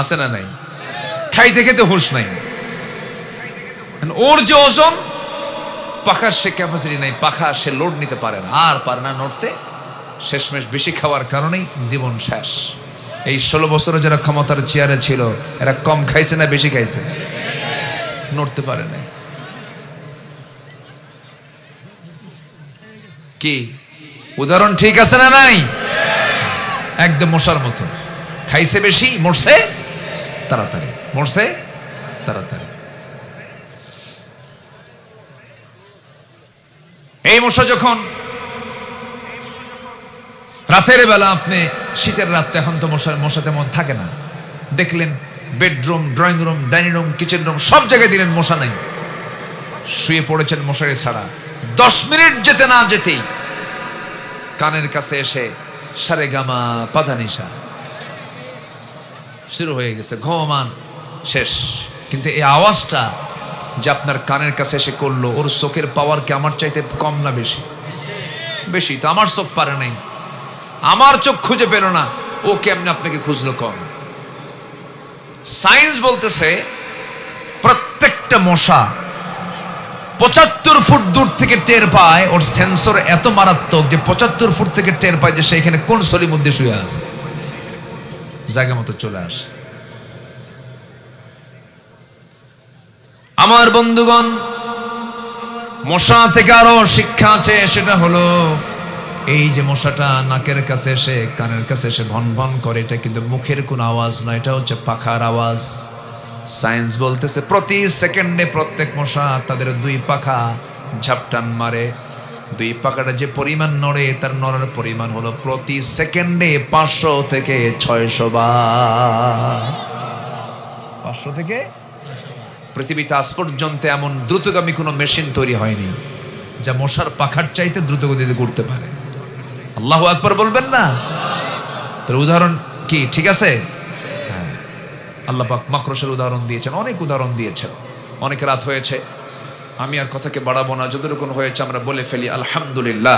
আছে না নাই? খাইতে খেতে হুঁশ নাই, ওর যে ওজন, পাখার সে ক্যাপাসিটি নাই, পাখা সে লোড নিতে পারে না, আর পারে না নড়তে। শেষমেশ বেশি খাওয়ার কারণেই জীবন শেষ। এই 16 বছরে যারা ক্ষমতার চেয়ারে ছিল এরা কম খাইছে না বেশি খাইছে? নড়তে পারে না। কি উদাহরণ ঠিক আছে না নাই? একদম মশার মতো, খাইছে বেশি, মরছে তাড়াতাড়ি, মরছে তাড়াতাড়ি। এই মশা যখন রাতের বেলা, আপনি শীতের রাতে, এখন তো মশা তেমন থাকে না, দেখলেন bedroom, drawing room, dining room, kitchen room সব জায়গায় দিলেন, মশা নাই, শুয়ে পড়েছেন মশারি ছাড়া। 10 মিনিট যেতে না যেতেই কানের কাছে এসে সারেগামা পাধানিসা শুরু হয়ে গেছে, ঘুমান শেষ। কিন্তু এই আওয়াজটা যে আপনার কানের কাছে এসে করলো, ওর চোখের পাওয়ার কি আমার চাইতে কম না বেশি? বেশি। তো আমার চোখ পারে নাই, আমার চোখ খুঁজে পেল না, ও কেমনে আপনাকে খুঁজলো কম? সায়েন্স বলতেছে প্রত্যেকটা মশা 75 ফুট দূর থেকে টের পায়, ওর সেন্সর এত মারাত্মক যে 75 ফুট থেকে টের পায় যে সেখানে কোন সলির মধ্যে শুয়ে আছে, জায়গা মতো চলে আসে। আমার বন্ধুগণ, মশা থেকে আরো শিক্ষা আছে, সেটা হলো এই যে মশাটা নাকের কাছে এসে, কানের কাছে এসে ভন ভন করে, এটা কিন্তু মুখের কোনো আওয়াজ নয়, এটা হচ্ছে পাখার আওয়াজ। সায়েন্স বলতেছে প্রতি সেকেন্ডে প্রত্যেক মশা তাদের 2 পাখা ঝাপটান মারে। 2 পাখাটা যে পরিমাণ নড়ে, তার নড়ার পরিমাণ হলো প্রতি সেকেন্ডে 500 থেকে 600 বার। 500 থেকে, পৃথিবীতে আজ পর্যন্ত এমন দ্রুতগামী কোনো মেশিন তৈরি হয়নি যা মশার পাখার চাইতে দ্রুত গতিতে ঘুরতে পারে। আল্লাহু আকবার বলবেন না? তার উদাহরণ কি ঠিক আছে? হ্যাঁ, আল্লাহ পাক মাকড়সার উদাহরণ দিয়েছেন, অনেক উদাহরণ দিয়েছেন। অনেক রাত হয়েছে, আমি আর কথাকে বাড়াবো না, যতটুকু হয়েছে আমরা বলে ফেলি আলহামদুলিল্লাহ।